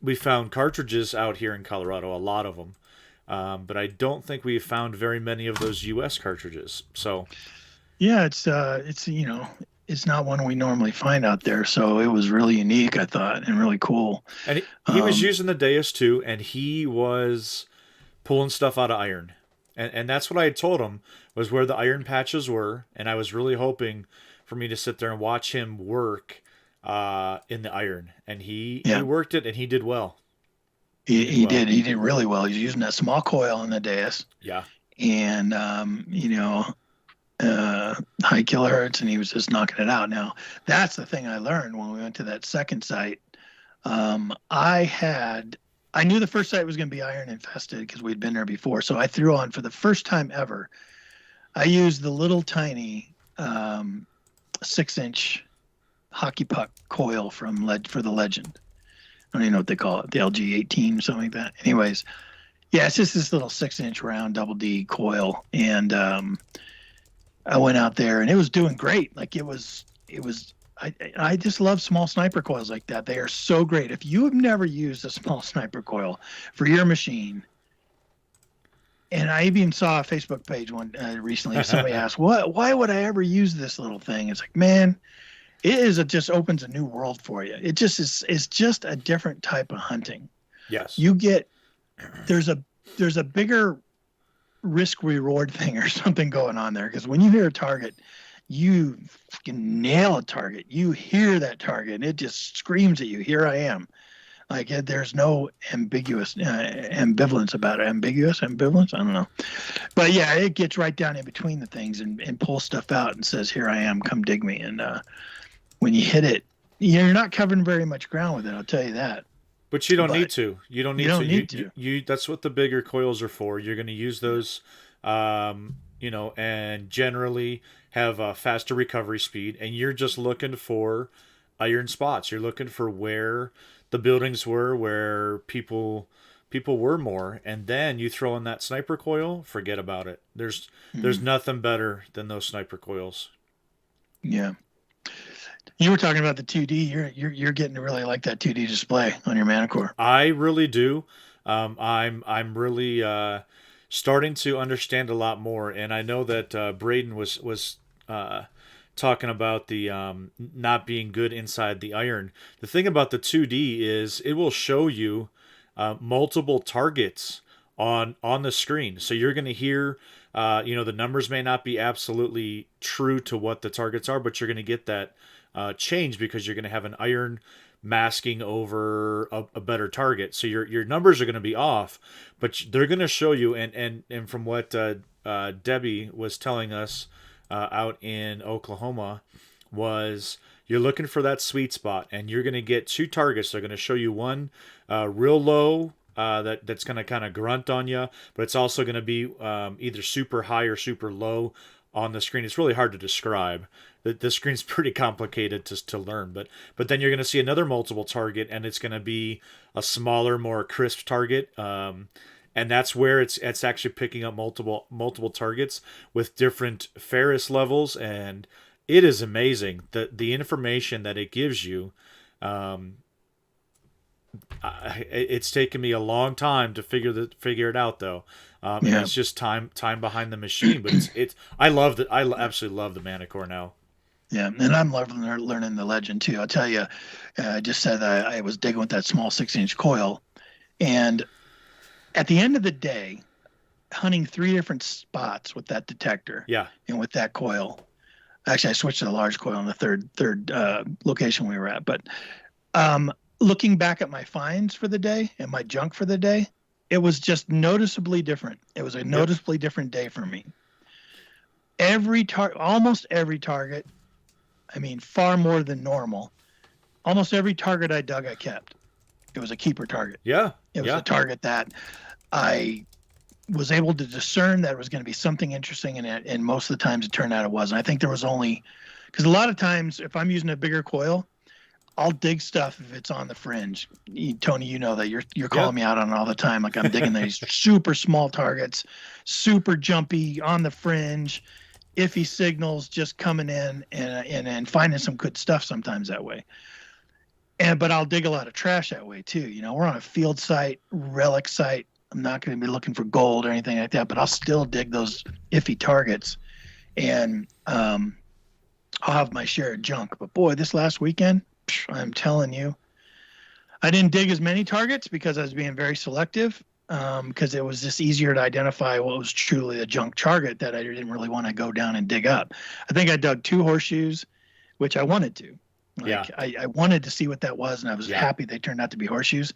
we found cartridges out here in Colorado, a lot of them, but I don't think we found very many of those US cartridges. So yeah, it's not one we normally find out there, so it was really unique, I thought, and really cool. And he was using the Deus too, and he was pulling stuff out of iron. And that's what I had told him, was where the iron patches were, and I was really hoping for me to sit there and watch him work in the iron. And he worked it, and he did well. He did really well. He's using that small coil in the Deus. Yeah. And, high kilohertz, and he was just knocking it out. Now, that's the thing I learned when we went to that second site. I knew the first site was going to be iron infested because we'd been there before. So I threw on, for the first time ever, I used the little tiny 6-inch hockey puck coil for the Legend. I don't even know what they call it, the LG-18 or something like that. Anyways, yeah, it's just this little 6-inch round double D coil, and I went out there and it was doing great. Like I just love small sniper coils like that. They are so great. If you have never used a small sniper coil for your machine, and I even saw a Facebook page recently, somebody asked, why would I ever use this little thing? It's like, man, it just opens a new world for you. It just is, it's just a different type of hunting. Yes. There's a bigger risk reward thing or something going on there, because when you hear a target, you can nail a target. You hear that target and it just screams at you, here I am. Like, there's no ambivalence about it. Ambivalence, I don't know. But yeah, it gets right down in between the things and pulls stuff out and says, here I am, come dig me. And when you hit it, you're not covering very much ground with it, I'll tell you that. But you don't need to. You don't need to. to. That's what the bigger coils are for. You're going to use those and generally have a faster recovery speed, and you're just looking for iron spots. You're looking for where the buildings were, where people were more, and then you throw in that sniper coil, forget about it. There's nothing better than those sniper coils. Yeah. You were talking about the 2D. You're getting to really like that 2D display on your Manicore. I really do. I'm really starting to understand a lot more, and I know that Braden was talking about the not being good inside the iron. The thing about the 2D is it will show you multiple targets on the screen, so you're going to hear. The numbers may not be absolutely true to what the targets are, but you're going to get that change because you're going to have an iron masking over a better target. So your numbers are going to be off, but they're going to show you. And from what Debbie was telling us out in Oklahoma was you're looking for that sweet spot, and you're going to get two targets. They're going to show you one real low. That's going to kind of grunt on you, but it's also going to be either super high or super low on the screen. It's really hard to describe. The screen's pretty complicated to learn, but then you're going to see another multiple target, and it's going to be a smaller, more crisp target, and that's where it's actually picking up multiple targets with different ferrous levels, and it is amazing the information that it gives you. It's taken me a long time to figure it out though. And it's just time behind the machine, but it's I love it. I absolutely love the Manicore now. Yeah, and I'm learning the legend too. I'll tell you, I just said I was digging with that small 6-inch coil, and at the end of the day, hunting 3 different spots with that detector, and with that coil. Actually, I switched to the large coil in the third location we were at, but looking back at my finds for the day and my junk for the day, it was just noticeably different. It was a noticeably different day for me. Almost every target, I mean, far more than normal. Almost every target I dug, I kept. It was a keeper target. Yeah. It was a target that I was able to discern that it was going to be something interesting in it, and most of the times it turned out it wasn't. I think there was only, because a lot of times if I'm using a bigger coil, I'll dig stuff if it's on the fringe. Tony, you know that you're calling me out on it all the time. Like I'm digging these super small targets, super jumpy on the fringe, iffy signals just coming in and finding some good stuff sometimes that way. But I'll dig a lot of trash that way too. We're on a field site, relic site. I'm not going to be looking for gold or anything like that, but I'll still dig those iffy targets, and I'll have my share of junk. But boy, this last weekend, I'm telling you, I didn't dig as many targets because I was being very selective, because it was just easier to identify what was truly a junk target that I didn't really want to go down and dig up. I think I dug 2 horseshoes, which I wanted to. I wanted to see what that was, and I was happy they turned out to be horseshoes.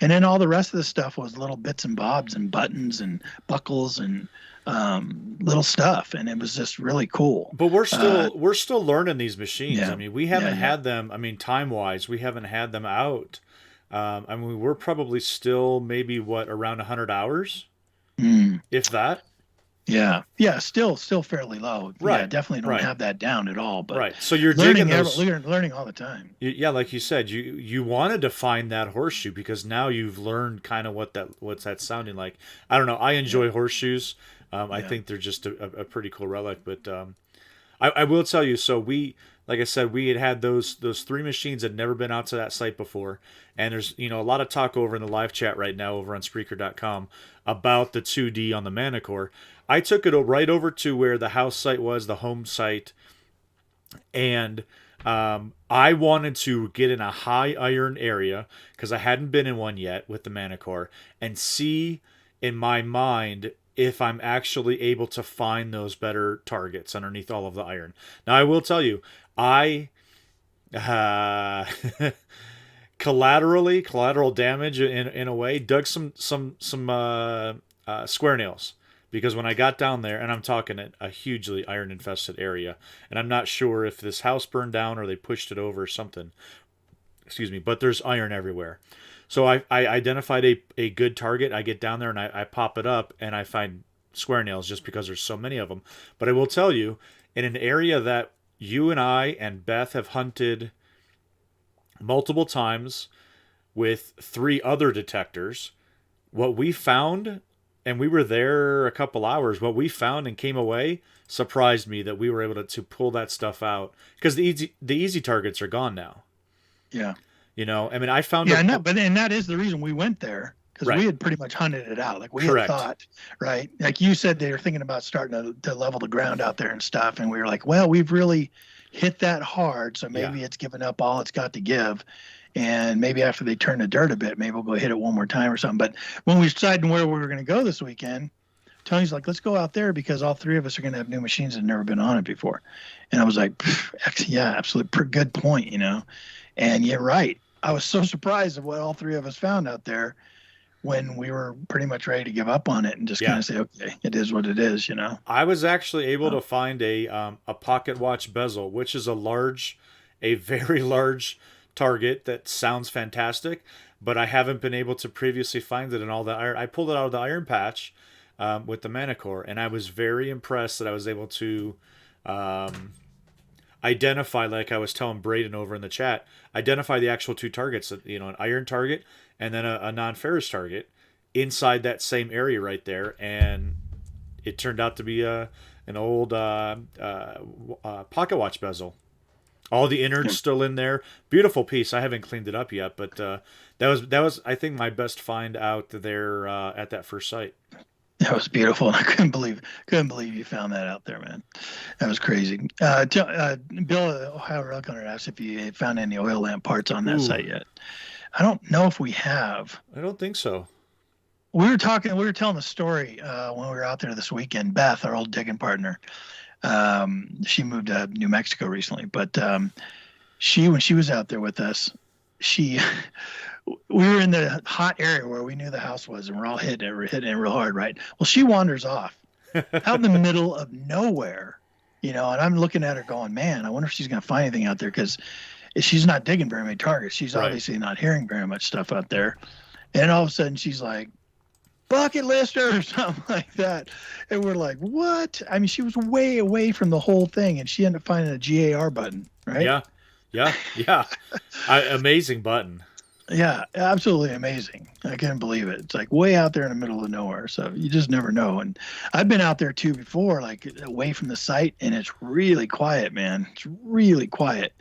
And then all the rest of the stuff was little bits and bobs and buttons and buckles and little stuff, and it was just really cool. But we're still learning these machines. I mean, we haven't had them. I mean, time wise, we haven't had them out. I mean, we're probably still maybe around 100 hours, if that. Yeah, still fairly low. Right, definitely don't have that down at all. But so you're learning all the time. Like you said, you wanted to find that horseshoe because now you've learned kind of what's that sounding like. I don't know. I enjoy horseshoes. I think they're just a pretty cool relic. But I will tell you. So like I said, we had those 3 machines that had never been out to that site before, and there's a lot of talk over in the live chat right now over on Spreaker.com about the 2D on the Manicore. I took it right over to where the house site was, the home site, and I wanted to get in a high iron area because I hadn't been in one yet with the Manicore, and see in my mind if I'm actually able to find those better targets underneath all of the iron. Now, I will tell you, I collateral damage in a way, dug some square nails. Because when I got down there, and I'm talking a hugely iron-infested area, and I'm not sure if this house burned down or they pushed it over or something. Excuse me, but there's iron everywhere. So I identified a good target. I get down there and I pop it up, and I find square nails just because there's so many of them. But I will tell you, in an area that you and I and Beth have hunted multiple times with 3 other detectors, what we found, and we were there a couple hours, what we found and came away surprised me that we were able to pull that stuff out, because the easy targets are gone now. Yeah. You know, I mean, I found but that is the reason we went there, because Right. we had pretty much hunted it out. Like we Correct. had thought, right? Like you said, they were thinking about starting to level the ground out there and stuff, and we were like, well, we've really hit that hard, so maybe it's given up all it's got to give. And maybe after they turn the dirt a bit, maybe we'll go hit it one more time or something. But when we decided where we were going to go this weekend, Tony's like, let's go out there because all 3 of us are going to have new machines that have never been on it before. And I was like, yeah, absolutely. Good point, you know. And you're right. I was so surprised at what all 3 of us found out there when we were pretty much ready to give up on it and just kind of say, okay, it is what it is, you know. I was actually able to find a pocket watch bezel, which is a very large target that sounds fantastic, but I haven't been able to previously find it in all the iron. I pulled it out of the iron patch with the Manicore, and I was very impressed that I was able to identify, like I was telling Braden over in the chat, identify the actual 2 targets, you know, an iron target and then a non-ferrous target inside that same area right there, and it turned out to be an old pocket watch bezel. All the innards still in there. Beautiful piece. I haven't cleaned it up yet, but that was I think my best find out there at that first site. That was beautiful. I couldn't believe you found that out there, man. That was crazy. Bill Ohio Rail Gunner asked if you had found any oil lamp parts on that site yet. I don't know if we have. I don't think so. We were telling the story when we were out there this weekend. Beth, our old digging partner, she moved to New Mexico recently, but when she was out there with us, we were in the hot area where we knew the house was, and we're all hitting it real hard, right? Well, she wanders off out in the middle of nowhere, you know, and I'm looking at her going, man, I wonder if she's going to find anything out there, because she's not digging very many targets. She's obviously not hearing very much stuff out there. And all of a sudden she's like, bucket lister or something like that. And we're like, what? I mean, she was way away from the whole thing, and she ended up finding a GAR button, right? Yeah. Amazing button. Yeah, absolutely amazing. I couldn't believe it. It's like way out there in the middle of nowhere. So you just never know. And I've been out there too before, like away from the site, and it's really quiet, man. It's really quiet.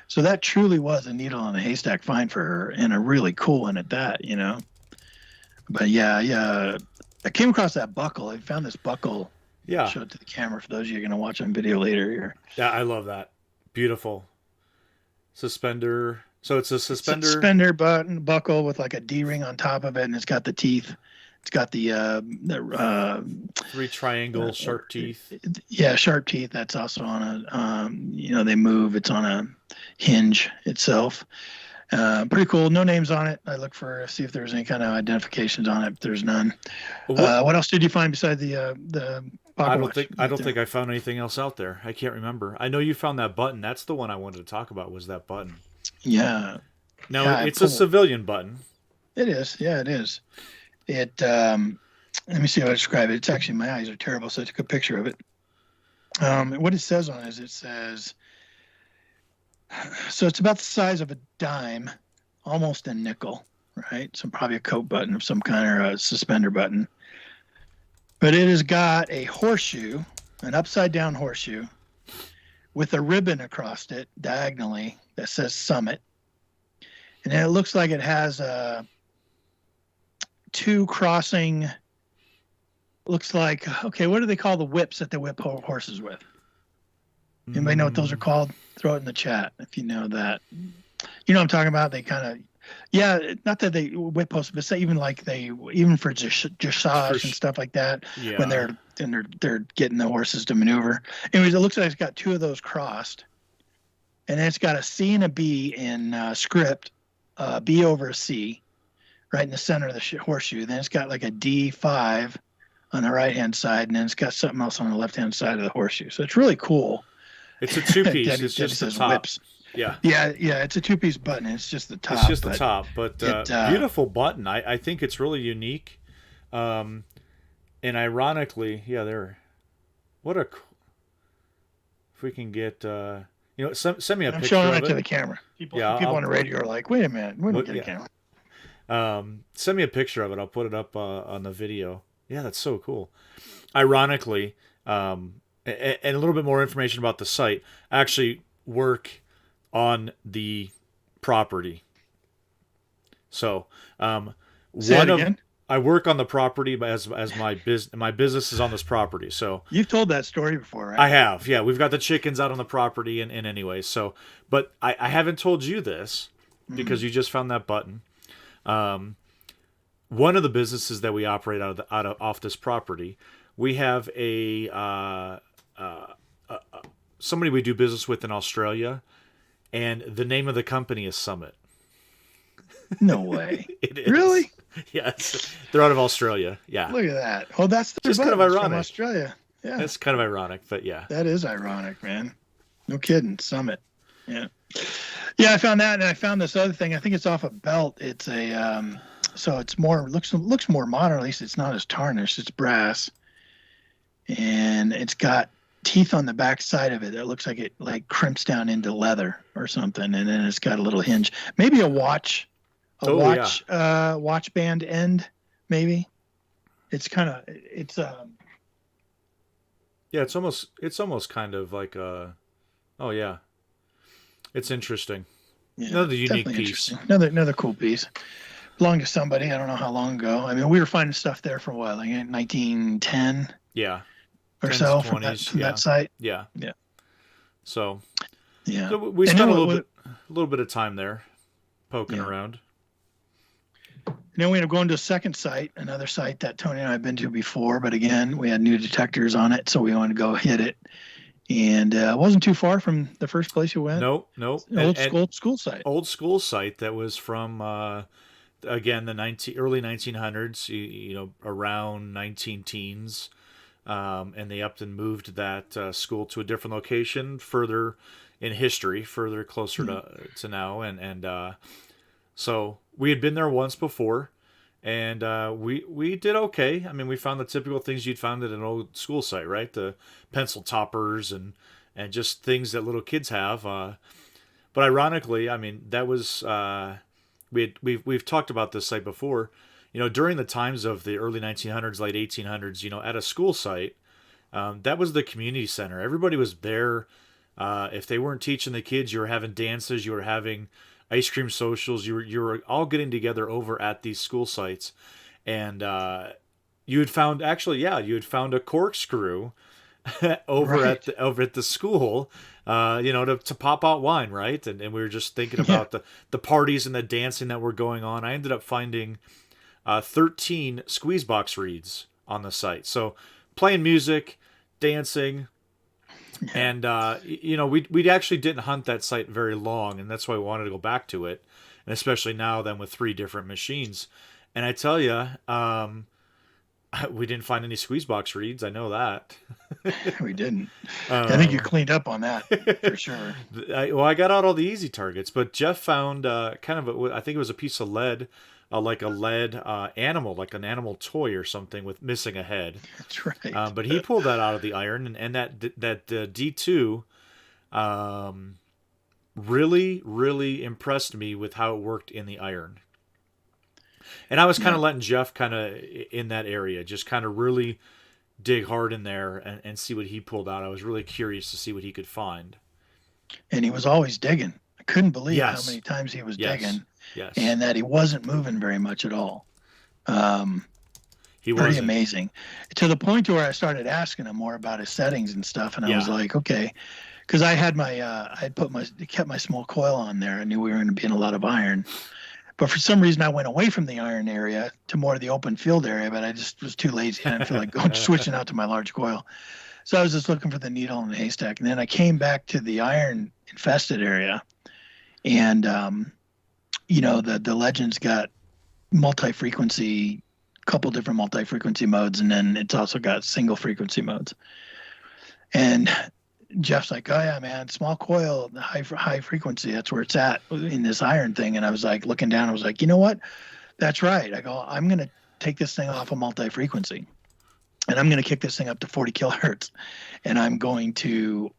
So that truly was a needle in a haystack find for her, and a really cool one at that, you know. But yeah. I came across that buckle. I found this buckle. Yeah. I'll show it to the camera for those of you who are going to watch on video later here. Yeah, I love that. Beautiful. Suspender. So it's a suspender. Suspender button buckle with like a D-ring on top of it, and it's got the teeth. It's got the 3 triangle sharp teeth. Yeah, sharp teeth. That's also on a, they move. It's on a hinge itself. Pretty cool. No names on it. I look see if there's any kind of identifications on it. There's none. What else did you find besides the pocket I don't think I found anything else out there. I can't remember. I know you found that button. That's the one I wanted to talk about, was that button. Yeah. Now it's a civilian button. It is. Yeah, it is. It. Let me see how I describe it. It's actually, my eyes are terrible, so I took a picture of it. What it says on it is, so it's about the size of a dime, almost a nickel, right? So probably a coat button of some kind, or a suspender button. But it has got a horseshoe, an upside down horseshoe, with a ribbon across it diagonally that says Summit. And then it looks like it has 2 crossing, looks like, okay, what do they call the whips that they whip horses with? Anybody know what those are called? Throw it in the chat if you know that. You know what I'm talking about? They kind of, not that they whip horses, but say even for dressage and stuff like that, when they're getting the horses to maneuver. Anyways, it looks like it's got 2 of those crossed, and then it's got a C and a B in script, B over a C, right in the center of the horseshoe. Then it's got like a D5 on the right hand side, and then it's got something else on the left hand side of the horseshoe. So it's really cool. It's a 2-piece. It's just the top. Whips. Yeah. It's a 2-piece button. It's just the top. It's just the top, but beautiful button. I think it's really unique. And ironically, yeah, they're what a if we can get send me a I'm picture showing of it to the it. camera. People Yeah, on the radio are like, wait a minute, we don't get a yeah. camera. Send me a picture of it. I'll put it up on the video. Yeah, that's so cool. Ironically, and a little bit more information about the site. I actually work on the property. So, Say it again. I work on the property as my business. My business is on this property. So You've told that story before, right? I have. Yeah, we've got the chickens out on the property, and anyway. So, but I haven't told you this because you just found that button. One of the businesses that we operate off this property, we have somebody we do business with in Australia, and the name of the company is Summit. No way. It is. Really? Yes. They're out of Australia. Yeah. Look at that. Oh, that's their Just kind of buttons from ironic. Australia. Yeah. It's kind of ironic, but yeah. That is ironic, man. No kidding. Summit. Yeah. Yeah, I found that, and I found this other thing. I think it's off a belt. It's a so it's more looks more modern. At least it's not as tarnished. It's brass, and it's got teeth on the back side of it that looks like it like crimps down into leather or something, and then it's got a little hinge. Maybe a watch band end. Maybe it's kind of Yeah, it's almost kind of like a. Oh yeah, it's interesting. yeah, Another unique definitely piece. interesting. Another cool piece. Belonged to somebody. I don't know how long ago. I mean, we were finding stuff there for a while, like in 1910 Yeah, or 10s, so from 20s, that site. Yeah. Yeah. So Yeah. we And spent then a little bit of time there, poking Yeah. around. And then we ended up going to a second site, another site that Tony and I had been to before, but again, we had new detectors on it, so we wanted to go hit it. And it wasn't too far from the first place you went. Nope. Old school site. Old school site that was from again the early 1900s, around 19 teens, and they upped and moved that school to a different location further in history, further closer to now, and so we had been there once before, and we did okay. I mean, we found the typical things you'd find at an old school site, right? The pencil toppers and just things that little kids have. But ironically, I mean, that was we've talked about this site before. During the times of the early 1900s, late 1800s, at a school site, that was the community center. Everybody was there. If they weren't teaching the kids, you were having dances, you were having ice cream socials. You were all getting together over at these school sites, and you had found a corkscrew over Right. at the school, to pop out wine, right? And we were just thinking about the parties and the dancing that were going on. I ended up finding 13 squeeze box reeds on the site, so playing music, dancing. And we actually didn't hunt that site very long, and that's why we wanted to go back to it, and especially now then with 3 different machines. And I tell you, we didn't find any squeeze box reeds. I know that. We didn't. I think you cleaned up on that for sure. I got out all the easy targets, but Jeff found kind of I think it was a piece of lead, like a lead animal, like an animal toy or something with missing a head. That's right. But he pulled that out of the iron, and that D2 really, really impressed me with how it worked in the iron. And I was kind of letting Jeff kind of in that area, just kind of really dig hard in there and see what he pulled out. I was really curious to see what he could find. And he was always digging. I couldn't believe Yes. how many times he was Yes. digging, Yes. and that he wasn't moving very much at all. He Pretty wasn't. amazing, to the point to where I started asking him more about his settings and stuff, and I was Yeah. like, okay, because I had kept my small coil on there. I knew we were going to be in a lot of iron, but for some reason I went away from the iron area to more of the open field area, but I just was too lazy. I didn't feel like switching out to my large coil, so I was just looking for the needle in the haystack. And then I came back to the iron infested area, and the Legends got multi-frequency, couple different multi-frequency modes, and then it's also got single frequency modes. And Jeff's like, oh yeah, man, small coil, high frequency, that's where it's at in this iron thing. And I was like, looking down, I was like, you know what, that's right. I go, I'm gonna take this thing off of multi-frequency. and I'm going to kick this thing up to 40 kilohertz, and I'm going to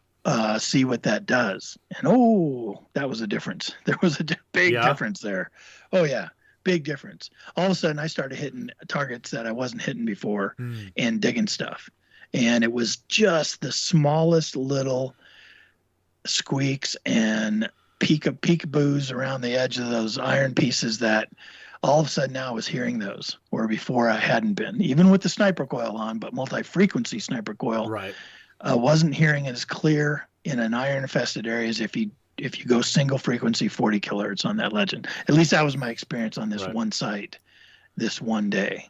see what that does. And oh, that was a difference. There was a big Yeah. difference there. Oh yeah, big difference. All of a sudden, I started hitting targets that I wasn't hitting before, and digging stuff. And it was just the smallest little squeaks and peekaboos around the edge of those iron pieces that all of a sudden now I was hearing those, where before I hadn't been, even with the sniper coil on, but multi-frequency sniper coil. Right. Wasn't hearing it as clear in an iron-infested area as if you go single frequency 40 kilohertz on that legend. At least that was my experience on this one site, this one day.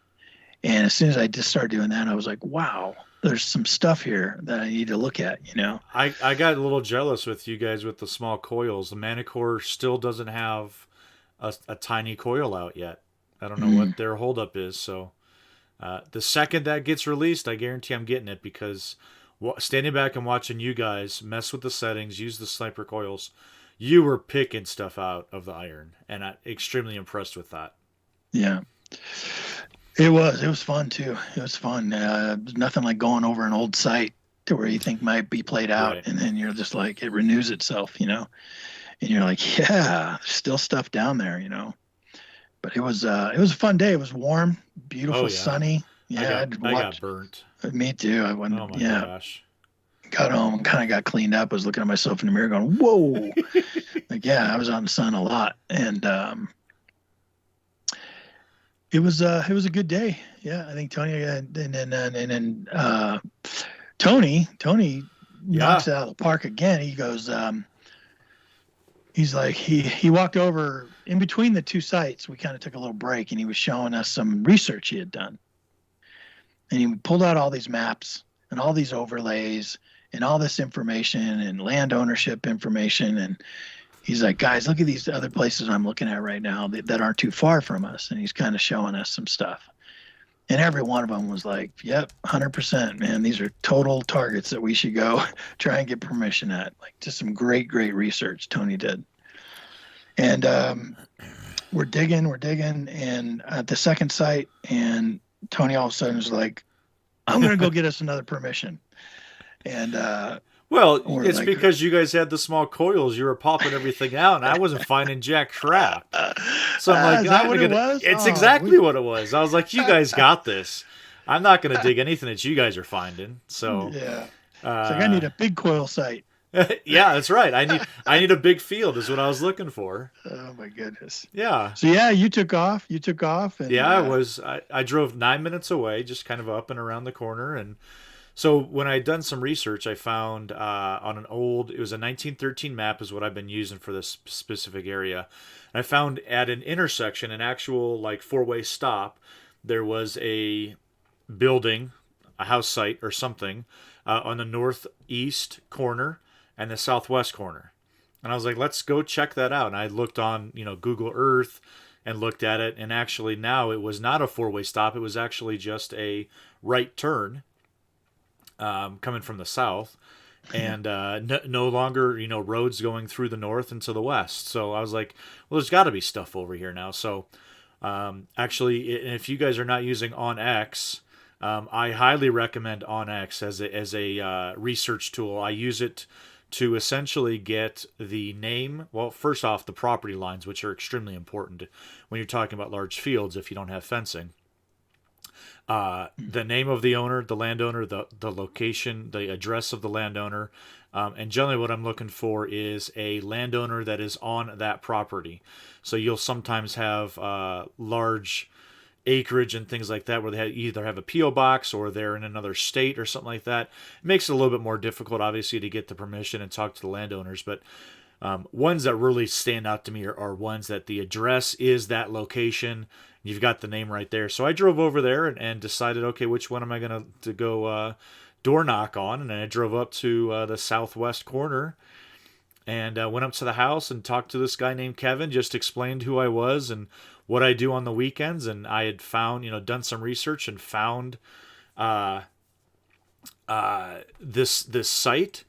And as soon as I just started doing that, I was like, wow, there's some stuff here that I need to look at, you know? I got a little jealous with you guys with the small coils. The Manicore still doesn't have a tiny coil out yet. I don't know what their holdup is. So the second that gets released, I guarantee I'm getting it, because standing back and watching you guys mess with the settings, use the sniper coils, you were picking stuff out of the iron, and I'm extremely impressed with that. Yeah. It was fun too. It was fun. Nothing like going over an old site to where you think might be played out, Right. and then you're just like, it renews itself, you know, and you're like, yeah, there's still stuff down there, you know. But it was a fun day. It was warm, beautiful, sunny. Yeah, I got burnt. Me too. I went. Oh my gosh. Got home and kind of got cleaned up. I was looking at myself in the mirror, going, "Whoa!" Like, yeah, I was out in the sun a lot, and it was a good day. Yeah, I think Tony and then Tony knocks it out of the park again. He goes, he's like, he walked over in between the two sites. We kind of took a little break, and he was showing us some research he had done. And he pulled out all these maps and all these overlays and all this information and land ownership information. And he's like, guys, look at these other places I'm looking at right now that aren't too far from us. And he's kind of showing us some stuff. And every one of them was like, yep, 100%, man. These are total targets that we should go try and get permission at. Like, just some great research Tony did. And we're digging. And at the second site, and Tony all of a sudden was like, I'm going to go get us another permission. And well, it's like, because you guys had the small coils. You were popping everything out, and I wasn't finding jack crap. So I'm like, is that what it was? It's exactly what it was. I was like, you guys got this. I'm not going to dig anything that you guys are finding. So yeah, it's like, I need a big coil site. Yeah, that's right. I need a big field is what I was looking for. Oh my goodness. Yeah. So yeah, you took off. And, yeah, I drove 9 minutes away, just kind of up and around the corner. And so when I'd done some research, I found on it was a 1913 map is what I've been using for this specific area. And I found at an intersection, an actual like 4-way stop, there was a building, a house site or something on the northeast corner and the southwest corner. And I was like, let's go check that out. And I looked on, Google Earth and looked at it. And actually now it was not a 4-way stop. It was actually just a right turn coming from the south. And no longer, roads going through the north and to the west. So I was like, well, there's got to be stuff over here now. So actually, if you guys are not using OnX, I highly recommend OnX as a research tool. I use it to essentially get the name. Well, first off, the property lines, which are extremely important when you're talking about large fields if you don't have fencing. The name of the owner, the landowner, the location, the address of the landowner, and generally what I'm looking for is a landowner that is on that property. So you'll sometimes have large acreage and things like that where they either have a P.O. box or they're in another state or something like that. It makes it a little bit more difficult, obviously, to get the permission and talk to the landowners. But ones that really stand out to me are ones that the address is that location. You've got the name right there. So I drove over there and decided, okay, which one am I going to go door knock on? And I drove up to the southwest corner and went up to the house and talked to this guy named Kevin, just explained who I was and what I do on the weekends. And I had found, done some research and found this site.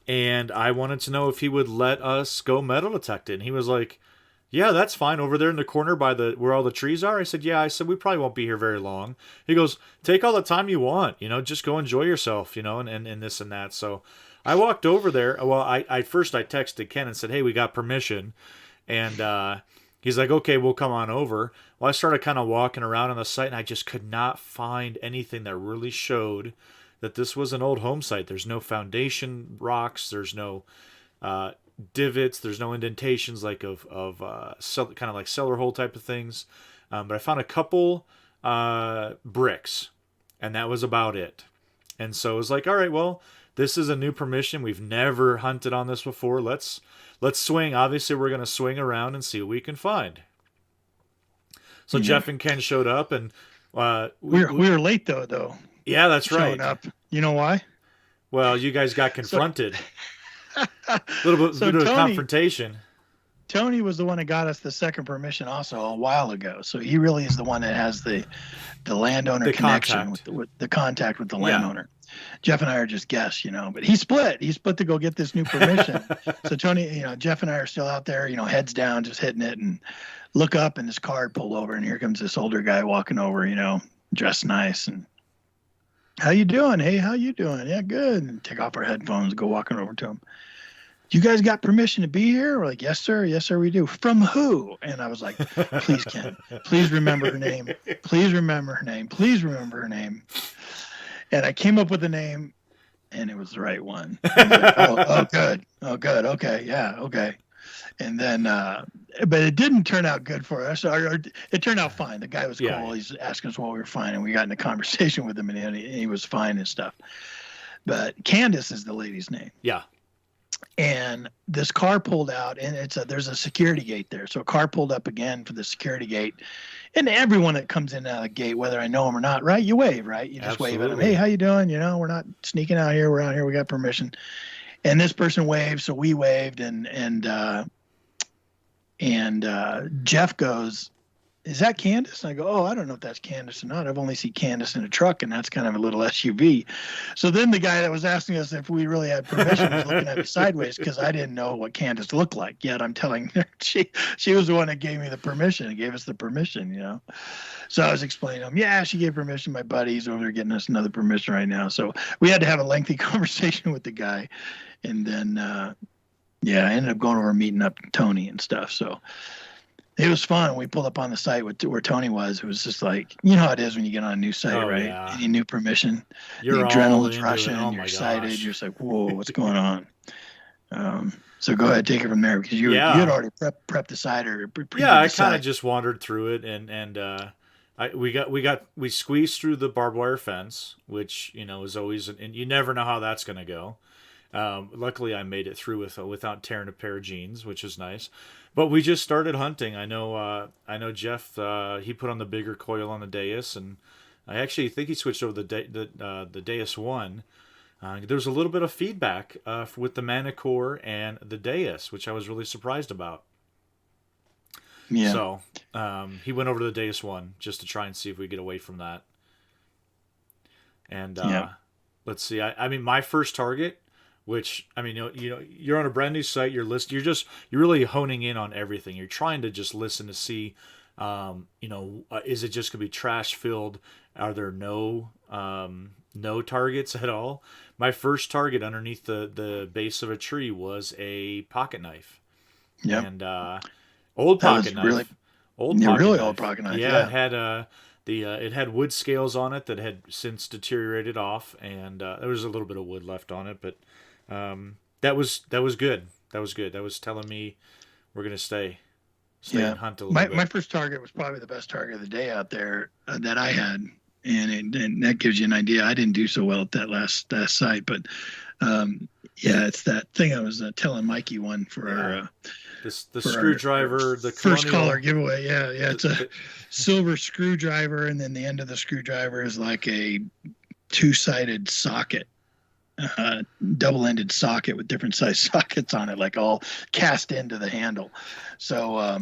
And I wanted to know if he would let us go metal detect it. And he was like, Yeah, that's fine. Over there in the corner by where all the trees are. I said, yeah. I said, we probably won't be here very long. He goes, take all the time you want. Just go enjoy yourself. And this and that. So I walked over there. Well, I first I texted Ken and said, hey, we got permission, and he's like, okay, we'll come on over. Well, I started kind of walking around on the site, and I just could not find anything that really showed that this was an old home site. There's no foundation rocks. There's no divots. There's no indentations like of kind of like cellar hole type of things. But I found a couple bricks, and that was about it. And so it was like, all right, well, this is a new permission. We've never hunted on this before. Let's swing. Obviously, we're going to swing around and see what we can find. So Jeff and Ken showed up, and we were late though. Yeah, that's right. Showing up. You know why? Well, you guys got confronted. A little bit of confrontation. Tony was the one that got us the second permission also a while ago. So he really is the one that has the landowner connection with the contact with the landowner. Jeff and I are just guests, but he split to go get this new permission. So Tony, Jeff and I are still out there, heads down, just hitting it, and look up, and this car had pulled over, and here comes this older guy walking over, dressed nice, and how you doing? Hey, how you doing? Yeah, good. And take off our headphones, go walking over to him. You guys got permission to be here? We're like, yes, sir. Yes, sir, we do. From who? And I was like, please, Ken, please remember her name. Please remember her name. Please remember her name. And I came up with the name, and it was the right one. Like, oh, good. Oh, good. Okay. Yeah. Okay. And then, but it didn't turn out good for us. Or it turned out fine. The guy was cool. Yeah. He's asking us why we were fine, and we got in a conversation with him, and he was fine and stuff. But Candace is the lady's name. Yeah. And this car pulled out, and there's a security gate there. So a car pulled up again for the security gate. And everyone that comes in and out of the gate, whether I know them or not, right? You wave, right? You just wave at them. Hey, how you doing? We're not sneaking out here. We're out here. We got permission. And this person waved, so we waved, and Jeff goes, is that Candace? And I go, oh, I don't know if that's Candace or not. I've only seen Candace in a truck, and that's kind of a little SUV. So then the guy that was asking us if we really had permission was looking at me sideways because I didn't know what Candace looked like. Yet I'm telling her she was the one that gave me the permission and gave us the permission, So I was explaining to him, yeah, she gave permission. My buddy's over there getting us another permission right now. So we had to have a lengthy conversation with the guy. And then, I ended up going over and meeting up Tony and stuff. So it was fun. We pulled up on the site where Tony was. It was just like, how it is when you get on a new site, right? Yeah. Any new permission, the adrenaline's rushing, you're excited. You're just like, whoa, what's going on? So go ahead, take it from there because you had already prepped the site or I kind of just wandered through it and we squeezed through the barbed wire fence, which is always, and you never know how that's going to go. Luckily, I made it through without tearing a pair of jeans, which is nice. But we just started hunting. I know Jeff. He put on the bigger coil on the Deus, and I actually think he switched over the Deus 1. There was a little bit of feedback with the Manicore and the Deus, which I was really surprised about. Yeah. So he went over to the Deus 1 just to try and see if we could get away from that. And let's see. I mean, my first target. Which, I mean, you're on a brand new site. You're really honing in on everything. You're trying to just listen to see, is it just gonna be trash filled? Are there no targets at all? My first target underneath the base of a tree was a pocket knife. Yeah. And old pocket knife. Really old pocket knife. Yeah. It had it had wood scales on it that had since deteriorated off, and there was a little bit of wood left on it, but. That was good. That was good. That was telling me we're gonna stay and hunt a little bit. My first target was probably the best target of the day out there that I had, and that gives you an idea. I didn't do so well at that last site, but it's that thing I was telling Mikey one for our the screwdriver, the first caller giveaway. Yeah, it's a silver screwdriver, and then the end of the screwdriver is like a two-sided socket. Double-ended socket with different size sockets on it, like all cast into the handle. So, I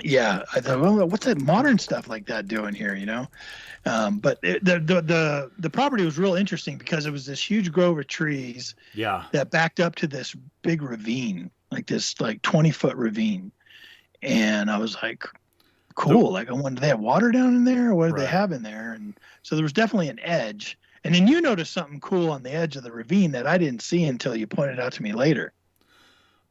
thought, well, what's that modern stuff like that doing here, But the property was real interesting because it was this huge grove of trees that backed up to this big ravine, like this 20-foot ravine. And I was like, cool. Like, I wonder, do they have water down in there? Or what do they have in there? And so there was definitely an edge. And then you noticed something cool on the edge of the ravine that I didn't see until you pointed out to me later.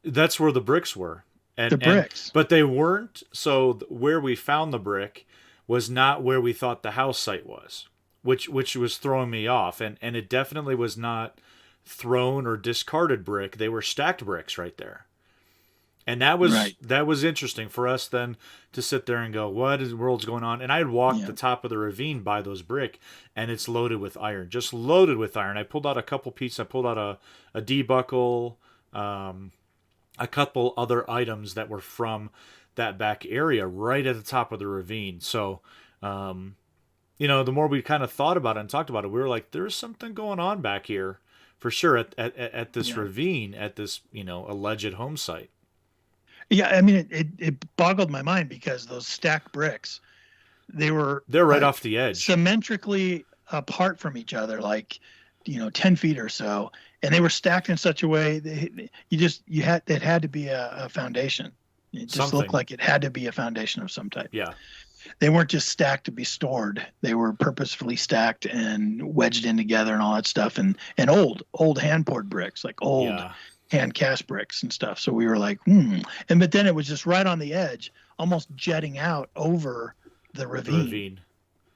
That's where the bricks were. The bricks. But they weren't. So where we found the brick was not where we thought the house site was, which was throwing me off. And it definitely was not thrown or discarded brick. They were stacked bricks right there. And that was interesting for us then to sit there and go, what in the world's going on? And I had walked the top of the ravine by those brick, and it's loaded with iron, just loaded with iron. I pulled out a couple pieces. I pulled out a D-buckle, a couple other items that were from that back area right at the top of the ravine. So, the more we kind of thought about it and talked about it, we were like, there's something going on back here for sure at this ravine, at this, alleged home site. Yeah, I mean, it boggled my mind because those stacked bricks, they're right off the edge, symmetrically apart from each other, like 10 feet or so, and they were stacked in such a way that it had to be a foundation. It just looked like it had to be a foundation of some type. Yeah, they weren't just stacked to be stored; they were purposefully stacked and wedged in together and all that stuff, and old hand poured bricks, like old. Yeah. Hand cast bricks and stuff. So we were like, but then it was just right on the edge, almost jetting out over the ravine.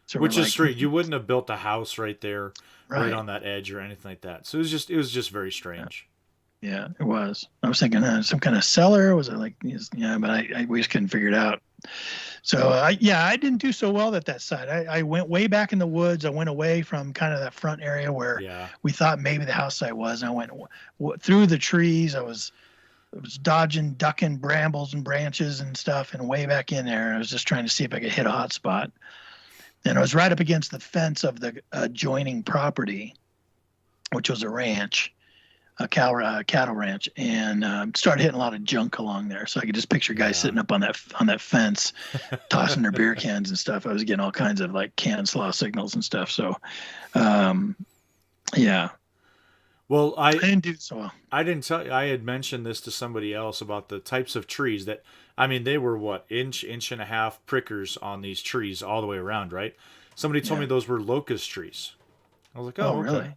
So which is straight. You wouldn't have built a house right there, right on that edge or anything like that. So it was just very strange. Yeah, it was. I was thinking some kind of cellar. Was it like, but we just couldn't figure it out. So I didn't do so well at that site. I went way back in the woods. I went away from kind of that front area where we thought maybe the house site was. And I went through the trees. I was dodging, ducking brambles and branches and stuff, and way back in there. I was just trying to see if I could hit a hot spot. And I was right up against the fence of the adjoining property, which was a ranch. A cattle ranch, and started hitting a lot of junk along there. So I could just picture guys sitting up on that fence, tossing their beer cans and stuff. I was getting all kinds of like can slaw signals and stuff. So, yeah. Well, I didn't do so well. I didn't tell you. I had mentioned this to somebody else about the types of trees that. I mean, they were what inch and a half prickers on these trees all the way around, right? Somebody told me those were locust trees. I was like, oh really? Okay.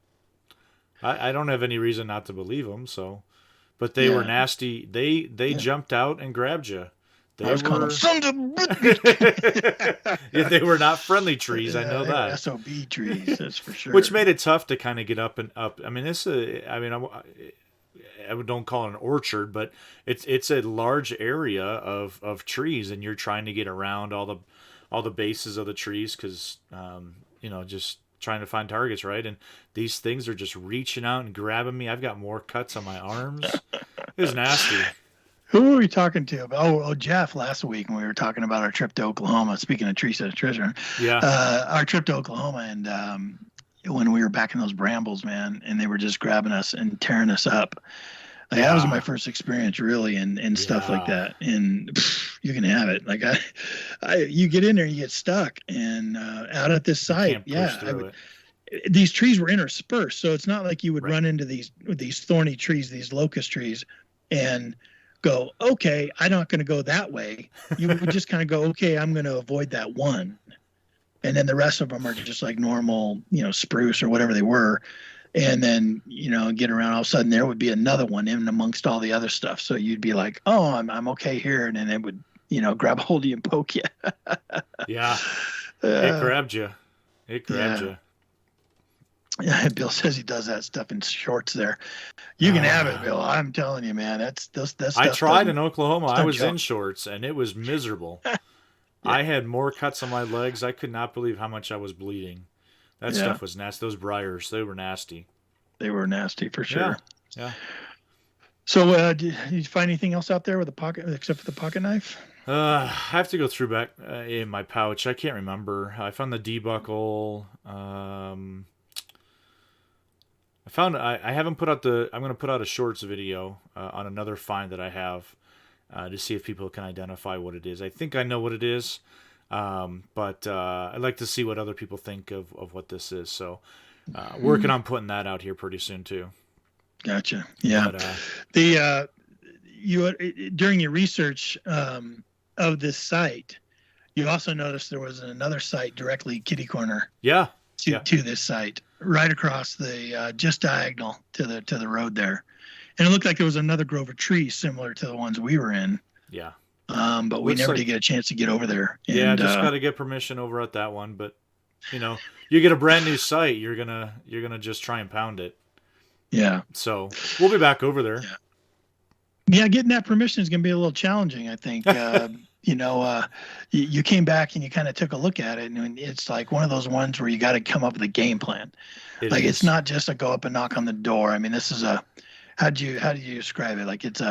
I don't have any reason not to believe them, but they were nasty. They jumped out and grabbed you. I was calling them sons of they were not friendly trees. I know that. SOB trees, that's for sure. Which made it tough to kind of get up and up. I mean, I don't call it an orchard, but it's a large area of trees, and you're trying to get around all the bases of the trees because just trying to find targets, right? And these things are just reaching out and grabbing me. I've got more cuts on my arms. It was nasty. Who were we talking to? Oh, Jeff last week when we were talking about our trip to Oklahoma. Speaking of tree set of treasure, our trip to Oklahoma, and when we were back in those brambles, man, and they were just grabbing us and tearing us up. That was my first experience, really, and stuff like that. And you can have it. Like you get in there, and you get stuck, and out at this site, these trees were interspersed, so it's not like you would run into these thorny trees, these locust trees, and go, okay, I'm not going to go that way. You would just kind of go, okay, I'm going to avoid that one, and then the rest of them are just like normal, spruce or whatever they were. And then, get around, all of a sudden there would be another one in amongst all the other stuff. So you'd be like, oh, I'm okay here. And then it would, grab a hold of you and poke you. Yeah. It grabbed you. Yeah, Bill says he does that stuff in shorts there. You can have it, Bill. I'm telling you, man. That's stuff. I tried in Oklahoma. I was in shorts, and it was miserable. I had more cuts on my legs. I could not believe how much I was bleeding. That stuff was nasty. Those briars, they were nasty. They were nasty for sure. Yeah. So, did you find anything else out there with the pocket, except for the pocket knife? I have to go through back in my pouch. I can't remember. I found the D-buckle. I haven't put out I'm going to put out a shorts video on another find that I have to see if people can identify what it is. I think I know what it is. But I'd like to see what other people think of what this is. So working on putting that out here pretty soon too. Gotcha. Yeah. But, you during your research, of this site, you also noticed there was another site directly kitty corner Yeah. to this site, right across the just diagonal to the road there, and it looked like there was another grove of trees similar to the ones we were in. Yeah. But we Looks never like- did get a chance to get over there. Yeah, And, just got to get permission over at that one. But you get a brand new site, you're gonna just try and pound it. yeah. So we'll be back over there. Yeah, getting that permission is going to be a little challenging, I think. You came back and you kind of took a look at it, and it's like one of those ones where you got to come up with a game plan. It's not just a go up and knock on the door. I mean, this is how do you describe it? Like it's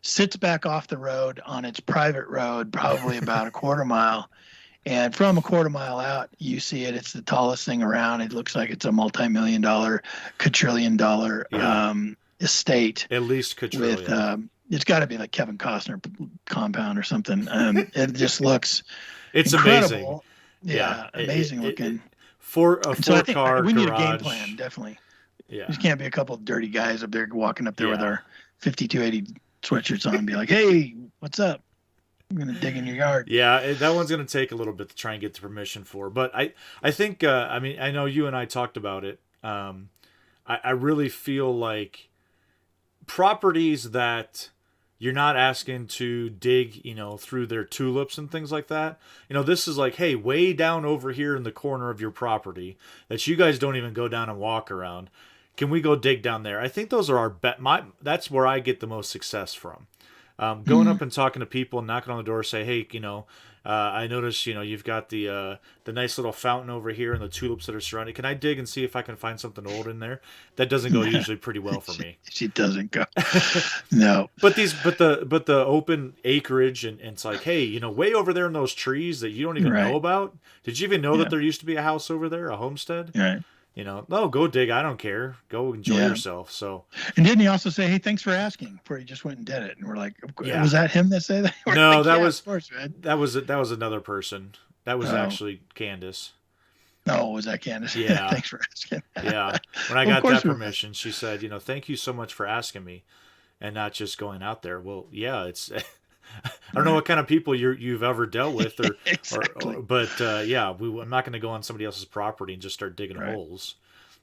sits back off the road on its private road, probably about a quarter mile. And from a quarter mile out, you see it. It's the tallest thing around. It looks like it's a multi-million-dollar, quadrillion-dollar estate. At least quadrillion. With it's got to be like Kevin Costner compound or something. It just looks it's incredible. amazing. Yeah, amazing looking. For a four-car we need garage. a game plan, definitely. Yeah. There can't be a couple of dirty guys up there walking up there with Yeah. our 5280 sweatshirts on and be like, "Hey, what's up? I'm gonna dig in your yard." Yeah, that one's going to take a little bit to try and get the permission for. But I think, I know you and I talked about it. I really feel like properties that you're not asking to dig, through their tulips and things like that. This is like, hey, way down over here in the corner of your property that you guys don't even go down and walk around. Can we go dig down there? I think those are our that's where I get the most success from. Going up and talking to people and knocking on the door, say, hey, I noticed, you've got the nice little fountain over here and the tulips that are surrounding. Can I dig and see if I can find something old in there? That doesn't go usually pretty well for me. She doesn't go. No. But the open acreage and it's like, hey, way over there in those trees that you don't even know about. Did you even know that there used to be a house over there, a homestead? Right. No, go dig. I don't care. Go enjoy yourself. So. And didn't he also say, "Hey, thanks for asking"? Before he just went and did it, and we're like, "Was that him that said that?" No, like, that was of course, man. that was another person. That was actually Candace. No, was that Candace? Yeah. Thanks for asking. Yeah. When I got that permission, she said, "Thank you so much for asking me, and not just going out there." Well, yeah, it's. I don't know what kind of people you've ever dealt with, Exactly. but I'm not going to go on somebody else's property and just start digging holes.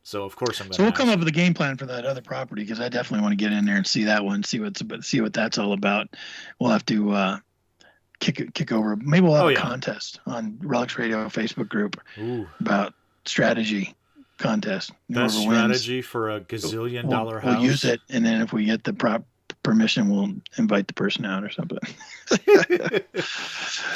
So of course I'm going. So we'll come up with a game plan for that other property because I definitely want to get in there and see that one, see what that's all about. We'll have to kick over. Maybe we'll have a contest on Relics Radio Facebook group about strategy contest. Best strategy for a gazillion-dollar house. We'll use it, and then if we get the permission, we'll invite the person out or something.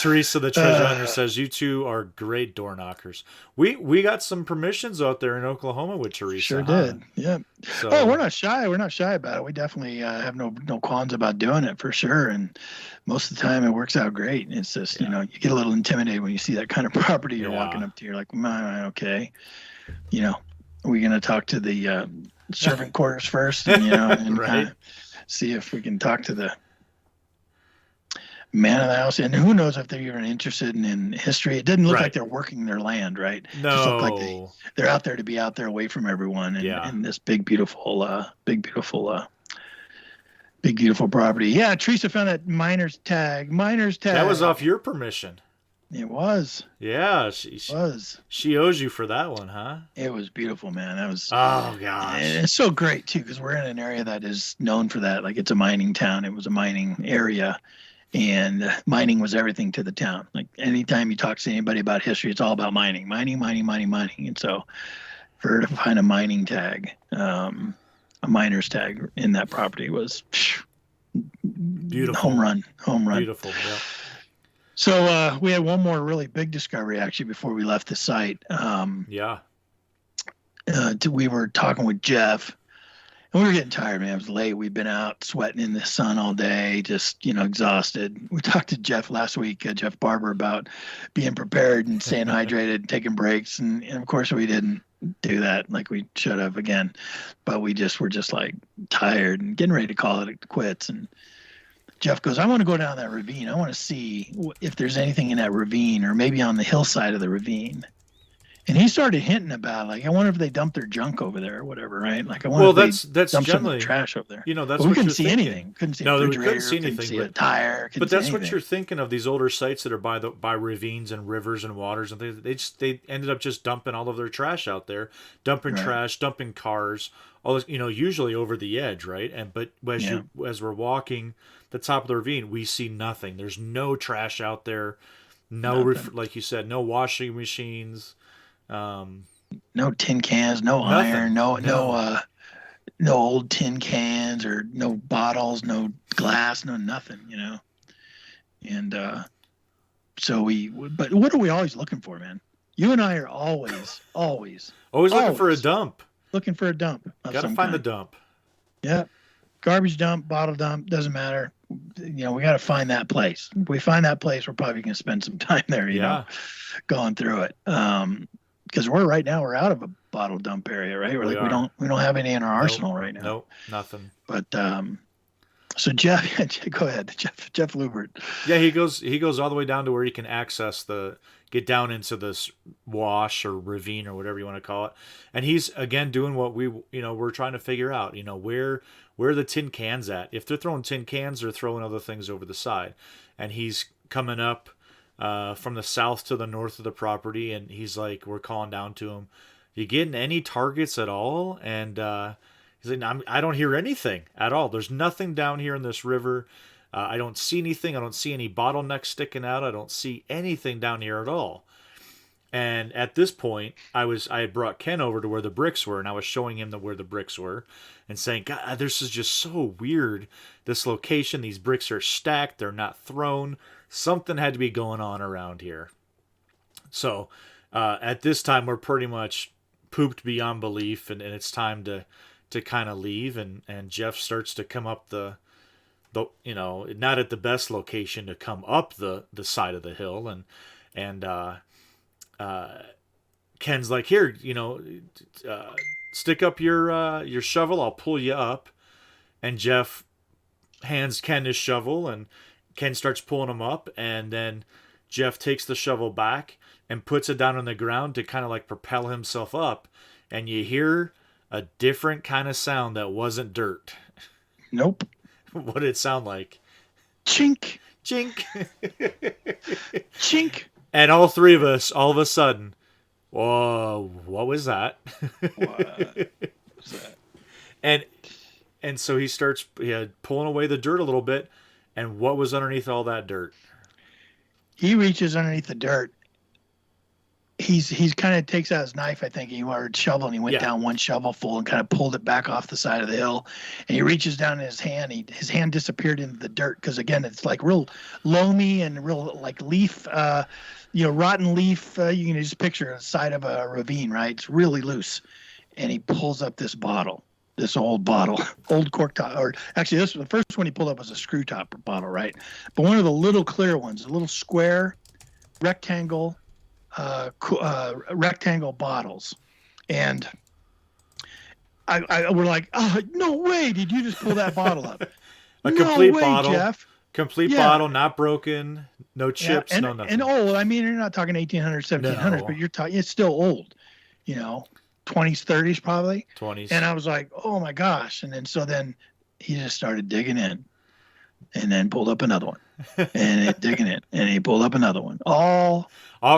Teresa, the treasure hunter, says you two are great door knockers. We got some permissions out there in Oklahoma with Teresa. Sure did. Yeah. So, we're not shy. We're not shy about it. We definitely have no qualms about doing it for sure. And most of the time it works out great. It's just, you get a little intimidated when you see that kind of property you're walking up to. You're like, okay, are we going to talk to the servant quarters first? And, and right. See if we can talk to the man of the house. And who knows if they're even interested in history. It didn't look like they're working their land, right? No. It just looked like they're out there to be out there away from everyone and this big, beautiful property. Yeah, Teresa found that miner's tag. That was off your permission. It was. Yeah, she owes you for that one, huh? It was beautiful, man. That was. Oh gosh, and it's so great too because we're in an area that is known for that. Like it's a mining town. It was a mining area, and mining was everything to the town. Like anytime you talk to anybody about history, it's all about mining. And so, for her to find a mining tag, a miner's tag in that property was beautiful. Home run. Beautiful. Yeah. So we had one more really big discovery actually before we left the site. We were talking with Jeff, and we were getting tired, man. It was late. We'd been out sweating in the sun all day, just exhausted. We talked to Jeff last week, Jeff Barber, about being prepared and staying hydrated, taking breaks, and of course we didn't do that like we should have again. But were just like tired and getting ready to call it quits. And Jeff goes, I want to go down that ravine. I want to see if there's anything in that ravine or maybe on the hillside of the ravine. And he started hinting about, like, I wonder if they dumped their junk over there or whatever, right? Like, I wonder Well, if they that's dumped some of generally, the trash over there. that's But we what couldn't you're see thinking. anything. Couldn't see a No, we refrigerator. couldn't see Couldn't anything. see a tire. Couldn't But see that's what anything. you're thinking of, these older sites that are by ravines and rivers and waters and things. They ended up just dumping all of their trash out there, dumping Right. trash, dumping cars, all this, usually over the edge, right? But as we're walking the top of the ravine, we see nothing. There's no trash out there. No, like you said, no washing machines. No tin cans, no Nothing. iron, no old tin cans or no bottles, no glass, no nothing, And so but what are we always looking for, man? You and I are always looking for a dump. Looking for a dump. Got to find the dump. Yeah. Garbage dump, bottle dump, doesn't matter. We got to find that place. If we find that place, we're probably going to spend some time there, going through it. Because we're out of a bottle dump area, right? We don't have any in our arsenal right now. Nope, nothing. But so Jeff, go ahead, Jeff Lubert. Yeah, he goes all the way down to where he can get down into this wash or ravine or whatever you want to call it, and he's again doing what we're trying to figure out. Where are the tin cans at? If they're throwing tin cans, they're throwing other things over the side, and he's coming up from the south to the north of the property, and he's like, we're calling down to him, you getting any targets at all? And he's like, I don't hear anything at all. There's nothing down here in this river. I don't see anything. I don't see any bottlenecks sticking out. I don't see anything down here at all. And at this point, I had brought Ken over to where the bricks were, and I was showing him where the bricks were and saying, God, this is just so weird, this location. These bricks are stacked. They're not thrown. Something had to be going on around here. So at this time, we're pretty much pooped beyond belief, and it's time to kind of leave. And Jeff starts to come up the not at the best location to come up the side of the hill. And Ken's like, here, stick up your shovel. I'll pull you up. And Jeff hands Ken his shovel, and Ken starts pulling him up, and then Jeff takes the shovel back and puts it down on the ground to kind of like propel himself up, and you hear a different kind of sound that wasn't dirt. Nope. What did it sound like? Chink. Chink. Chink. And all three of us, all of a sudden, whoa, what was that? What was that? And so he starts pulling away the dirt a little bit. And what was underneath all that dirt? He reaches underneath the dirt. He's kind of takes out his knife, I think, or shovel, and he went down one shovel full and kind of pulled it back off the side of the hill. And he reaches down in his hand. His hand disappeared into the dirt because, again, it's like real loamy and real like leaf, rotten leaf. You can just picture the side of a ravine, right? It's really loose. And he pulls up this bottle. This old bottle, old cork top, or actually, the first one he pulled up was a screw top bottle, right? But one of the little clear ones, a little square rectangle bottles, and we're like, oh, no way! Did you just pull that bottle up? Complete way, bottle, Jeff. Complete bottle, not broken, no chips, no nothing. And old. I mean, you're not talking 1800s, 1700s, but you're talking. It's still old, 20s, 30s probably. 20s. And I was like, oh my gosh. And then he just started digging in and then pulled up another one and digging in, and he pulled up another one. All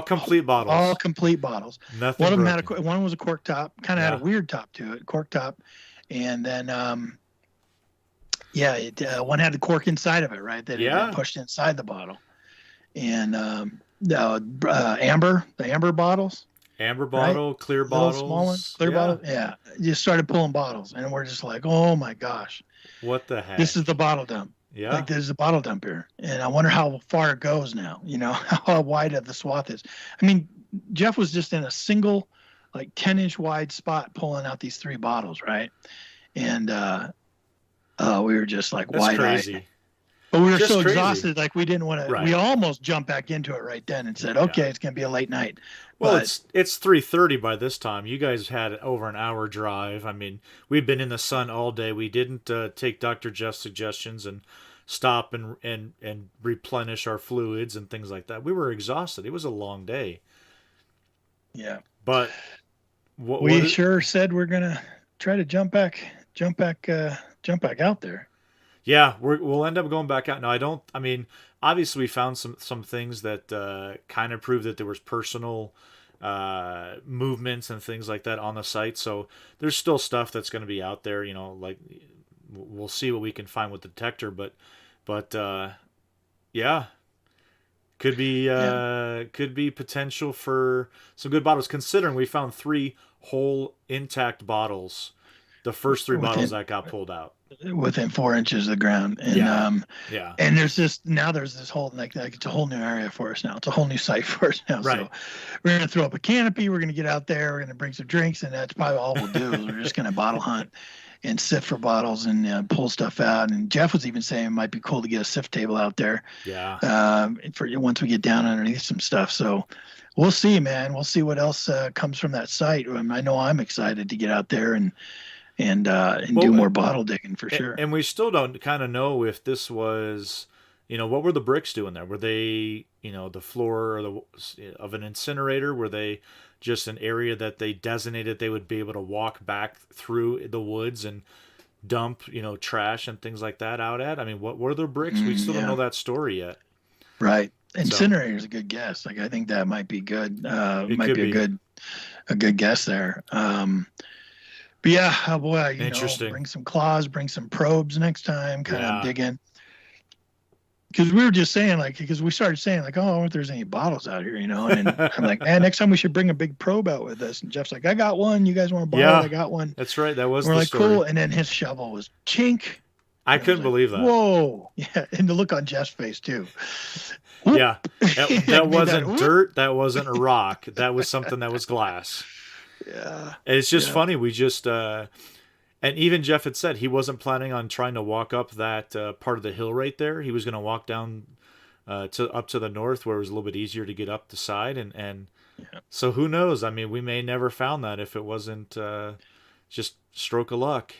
complete bottles. All complete bottles. Nothing One of them broken. one was a cork top, kind of had a weird top to it, cork top. And then, one had the cork inside of it, right? That had been pushed inside the bottle. And the amber bottles. Amber bottle, right? Clear bottles. Small ones, clear bottle. Yeah. Just started pulling bottles. And we're just like, oh my gosh. What the heck? This is the bottle dump. Yeah. Like there's a bottle dump here. And I wonder how far it goes now, how wide the swath is. I mean, Jeff was just in a single, like 10-inch wide spot pulling out these 3 bottles, right? And we were just like wide-eyed. But we were just so exhausted, like we didn't want to. Right. We almost jumped back into it right then and said, "Okay, it's going to be a late night." Well, it's 3:30 by this time. You guys had over an hour drive. I mean, we've been in the sun all day. We didn't take Dr. Jeff's suggestions and stop and replenish our fluids and things like that. We were exhausted. It was a long day. Yeah. But We sure said we're gonna try to jump back out there. Yeah, we'll end up going back out. No, I don't. I mean, obviously, we found some things that kind of prove that there was personal movements and things like that on the site. So there's still stuff that's going to be out there. Like we'll see what we can find with the detector. But yeah, could be potential for some good bottles. Considering we found 3 whole intact bottles, the first 3 bottles that got pulled out within 4 inches of the ground. And yeah. And there's this whole like it's a whole new area for us now. It's a whole new site for us now. Right. So we're gonna throw up a canopy. We're gonna get out there. We're gonna bring some drinks, and that's probably all we'll do. Is we're just gonna bottle hunt and sift for bottles and pull stuff out. And Jeff was even saying it might be cool to get a sift table out there. Yeah. For once we get down underneath some stuff. So we'll see, man. We'll see what else comes from that site. I know I'm excited to get out there and do more bottle digging for sure. And we still don't kind of know if this was, what were the bricks doing there? Were they, the floor of an incinerator? Were they just an area that they designated they would be able to walk back through the woods and dump, trash and things like that out at? I mean, what were the bricks? We still don't know that story yet. Right. Incinerator is a good guess. Like, I think that might be good. It might be a good guess there. But yeah, oh boy, bring some claws, bring some probes next time, kind of dig in. Because we were just saying, because we started saying, oh, I wonder if there's any bottles out here, and I'm like, man, next time we should bring a big probe out with us. And Jeff's like, I got one. You guys want a bottle? Yeah, I got one. That's right. That was we're the like, story. cool. And then his shovel was chink. I couldn't believe that. Whoa. Yeah. And the look on Jeff's face, too. Yeah. That wasn't dirt. That wasn't a rock. That was something that was glass. Yeah. And it's just funny. We just, and even Jeff had said he wasn't planning on trying to walk up that part of the hill right there. He was going to walk down up to the north where it was a little bit easier to get up the side. And so who knows? I mean, we may never found that if it wasn't just stroke of luck.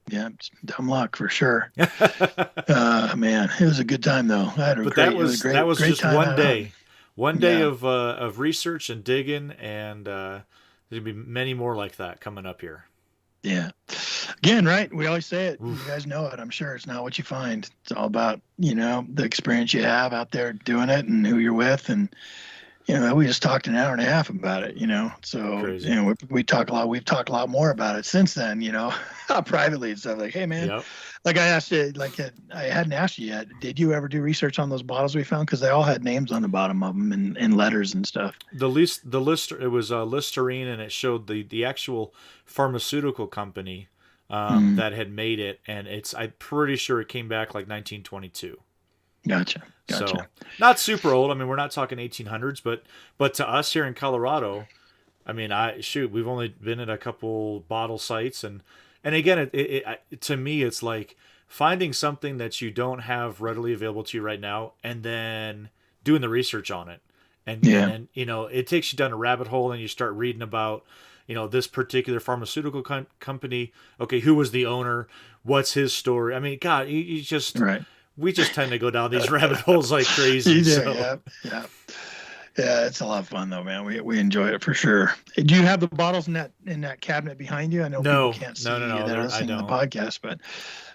Yeah, dumb luck for sure. Man, it was a good time though. That was just one day. One day of research and digging, and there'll be many more like that coming up here. Yeah. Again, right? We always say it. Oof. You guys know it. I'm sure it's not what you find. It's all about, the experience you have out there doing it and who you're with. And, we just talked an hour and a half about it, So, crazy. We talk a lot. We've talked a lot more about it since then, privately and stuff. Like, hey, man, like I asked you, I hadn't asked you yet. Did you ever do research on those bottles we found? Because they all had names on the bottom of them and letters and stuff. The list, it was Listerine, and it showed the actual pharmaceutical company that had made it, and I'm pretty sure it came back like 1922. Gotcha. So not super old. I mean, we're not talking 1800s, but to us here in Colorado, I mean, we've only been at a couple bottle sites, and again, it to me, it's like finding something that you don't have readily available to you right now, and then doing the research on it, and it takes you down a rabbit hole, and you start reading about, this particular pharmaceutical company. Okay, who was the owner? What's his story? I mean, God, you just right. We just tend to go down these rabbit holes like crazy. You do, yeah. It's a lot of fun though, man. We enjoy it for sure. Do you have the bottles in that cabinet behind you? I know people can't see that are listening to the podcast, but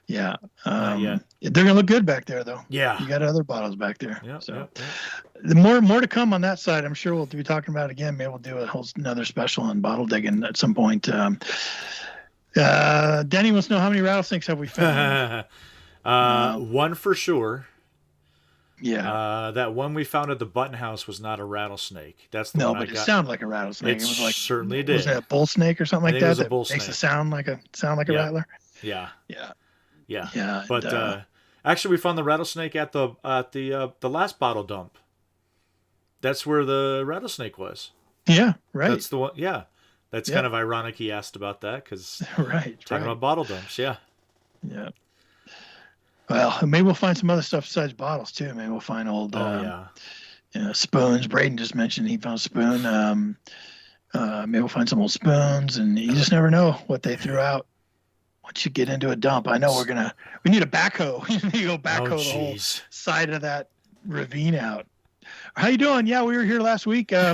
yeah, they're gonna look good back there though. Yeah, you got other bottles back there. Yeah. So the more to come on that side. I'm sure we'll be talking about it again. Maybe we'll do another special on bottle digging at some point. Denny wants to know, how many rattlesnakes have we found? One for sure. Yeah. That one we found at the Button House was not a rattlesnake. That's the no, one but it sounded like a rattlesnake. It was like, certainly did. Was it a bull snake or something like that? It was a bull snake. Makes it sound like a rattler. Yeah. Yeah. But actually, we found the rattlesnake at the last bottle dump. That's where the rattlesnake was. Yeah. Right. That's the one. Yeah. That's kind of ironic. He asked about that because talking about bottle dumps. Yeah. Yeah. Well, maybe we'll find some other stuff besides bottles too. Maybe we'll find old spoons. Braden just mentioned he found a spoon. Maybe we'll find some old spoons, and you just never know what they threw out once you get into a dump. I know we need a backhoe. You need to go backhoe the whole side of that ravine out. How you doing? Yeah, we were here last week. Yeah,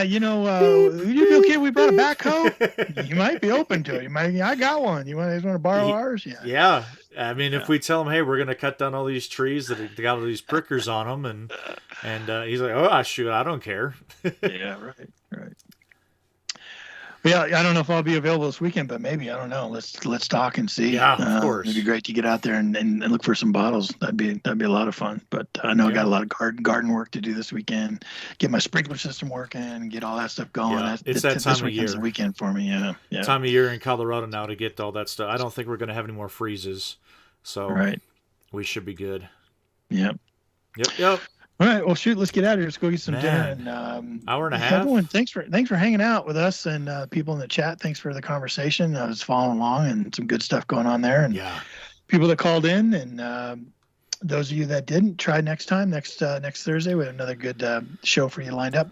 you be okay? We brought a backhoe. You might be open to it. I got one. You want to borrow ours? Yeah. Yeah. I mean, if we tell him, hey, we're gonna cut down all these trees that got all these prickers on them, and he's like, oh, shoot, I don't care. Yeah, right. Yeah, I don't know if I'll be available this weekend, but maybe, I don't know. Let's talk and see. Yeah, of course. It'd be great to get out there and look for some bottles. That'd be a lot of fun. But I know I got a lot of garden work to do this weekend. Get my sprinkler system working, get all that stuff going. Yeah, it's that time of year. The weekend for me. Yeah. Time of year in Colorado now to get all that stuff. I don't think we're gonna have any more freezes, so we should be good. Yep. All right, well, shoot, let's get out of here. Let's go get some dinner. And hour and a half. Everyone, thanks for hanging out with us, and people in the chat. Thanks for the conversation. I was following along, and some good stuff going on there. And people that called in, and those of you that didn't, try next Thursday. We have another good show for you lined up,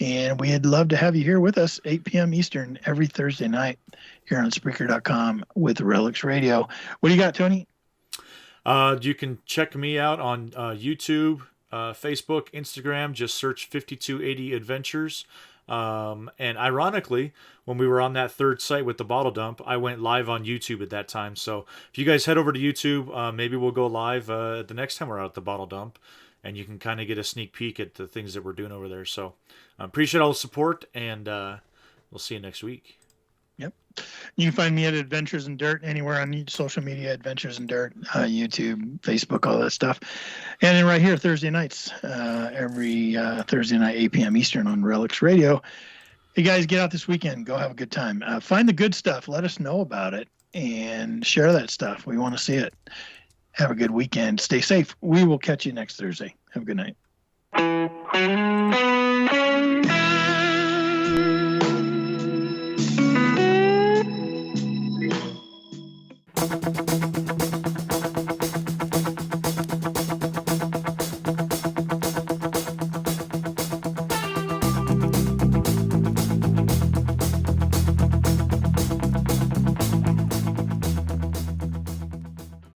and we'd love to have you here with us, 8 p.m. Eastern every Thursday night here on Spreaker.com with Relics Radio. What do you got, Tony? You can check me out on YouTube. Facebook, Instagram, just search 5280 Adventures. And ironically, when we were on that third site with the bottle dump, I went live on YouTube at that time. So if you guys head over to YouTube, maybe we'll go live the next time we're out at the bottle dump, and you can kind of get a sneak peek at the things that we're doing over there. So I appreciate all the support, and we'll see you next week. Yep. You can find me at Adventures in Dirt anywhere on social media, Adventures in Dirt, YouTube, Facebook, all that stuff. And then right here, Thursday nights, every Thursday night, 8 p.m. Eastern on Relics Radio. Hey, guys, get out this weekend. Go have a good time. Find the good stuff. Let us know about it and share that stuff. We want to see it. Have a good weekend. Stay safe. We will catch you next Thursday. Have a good night.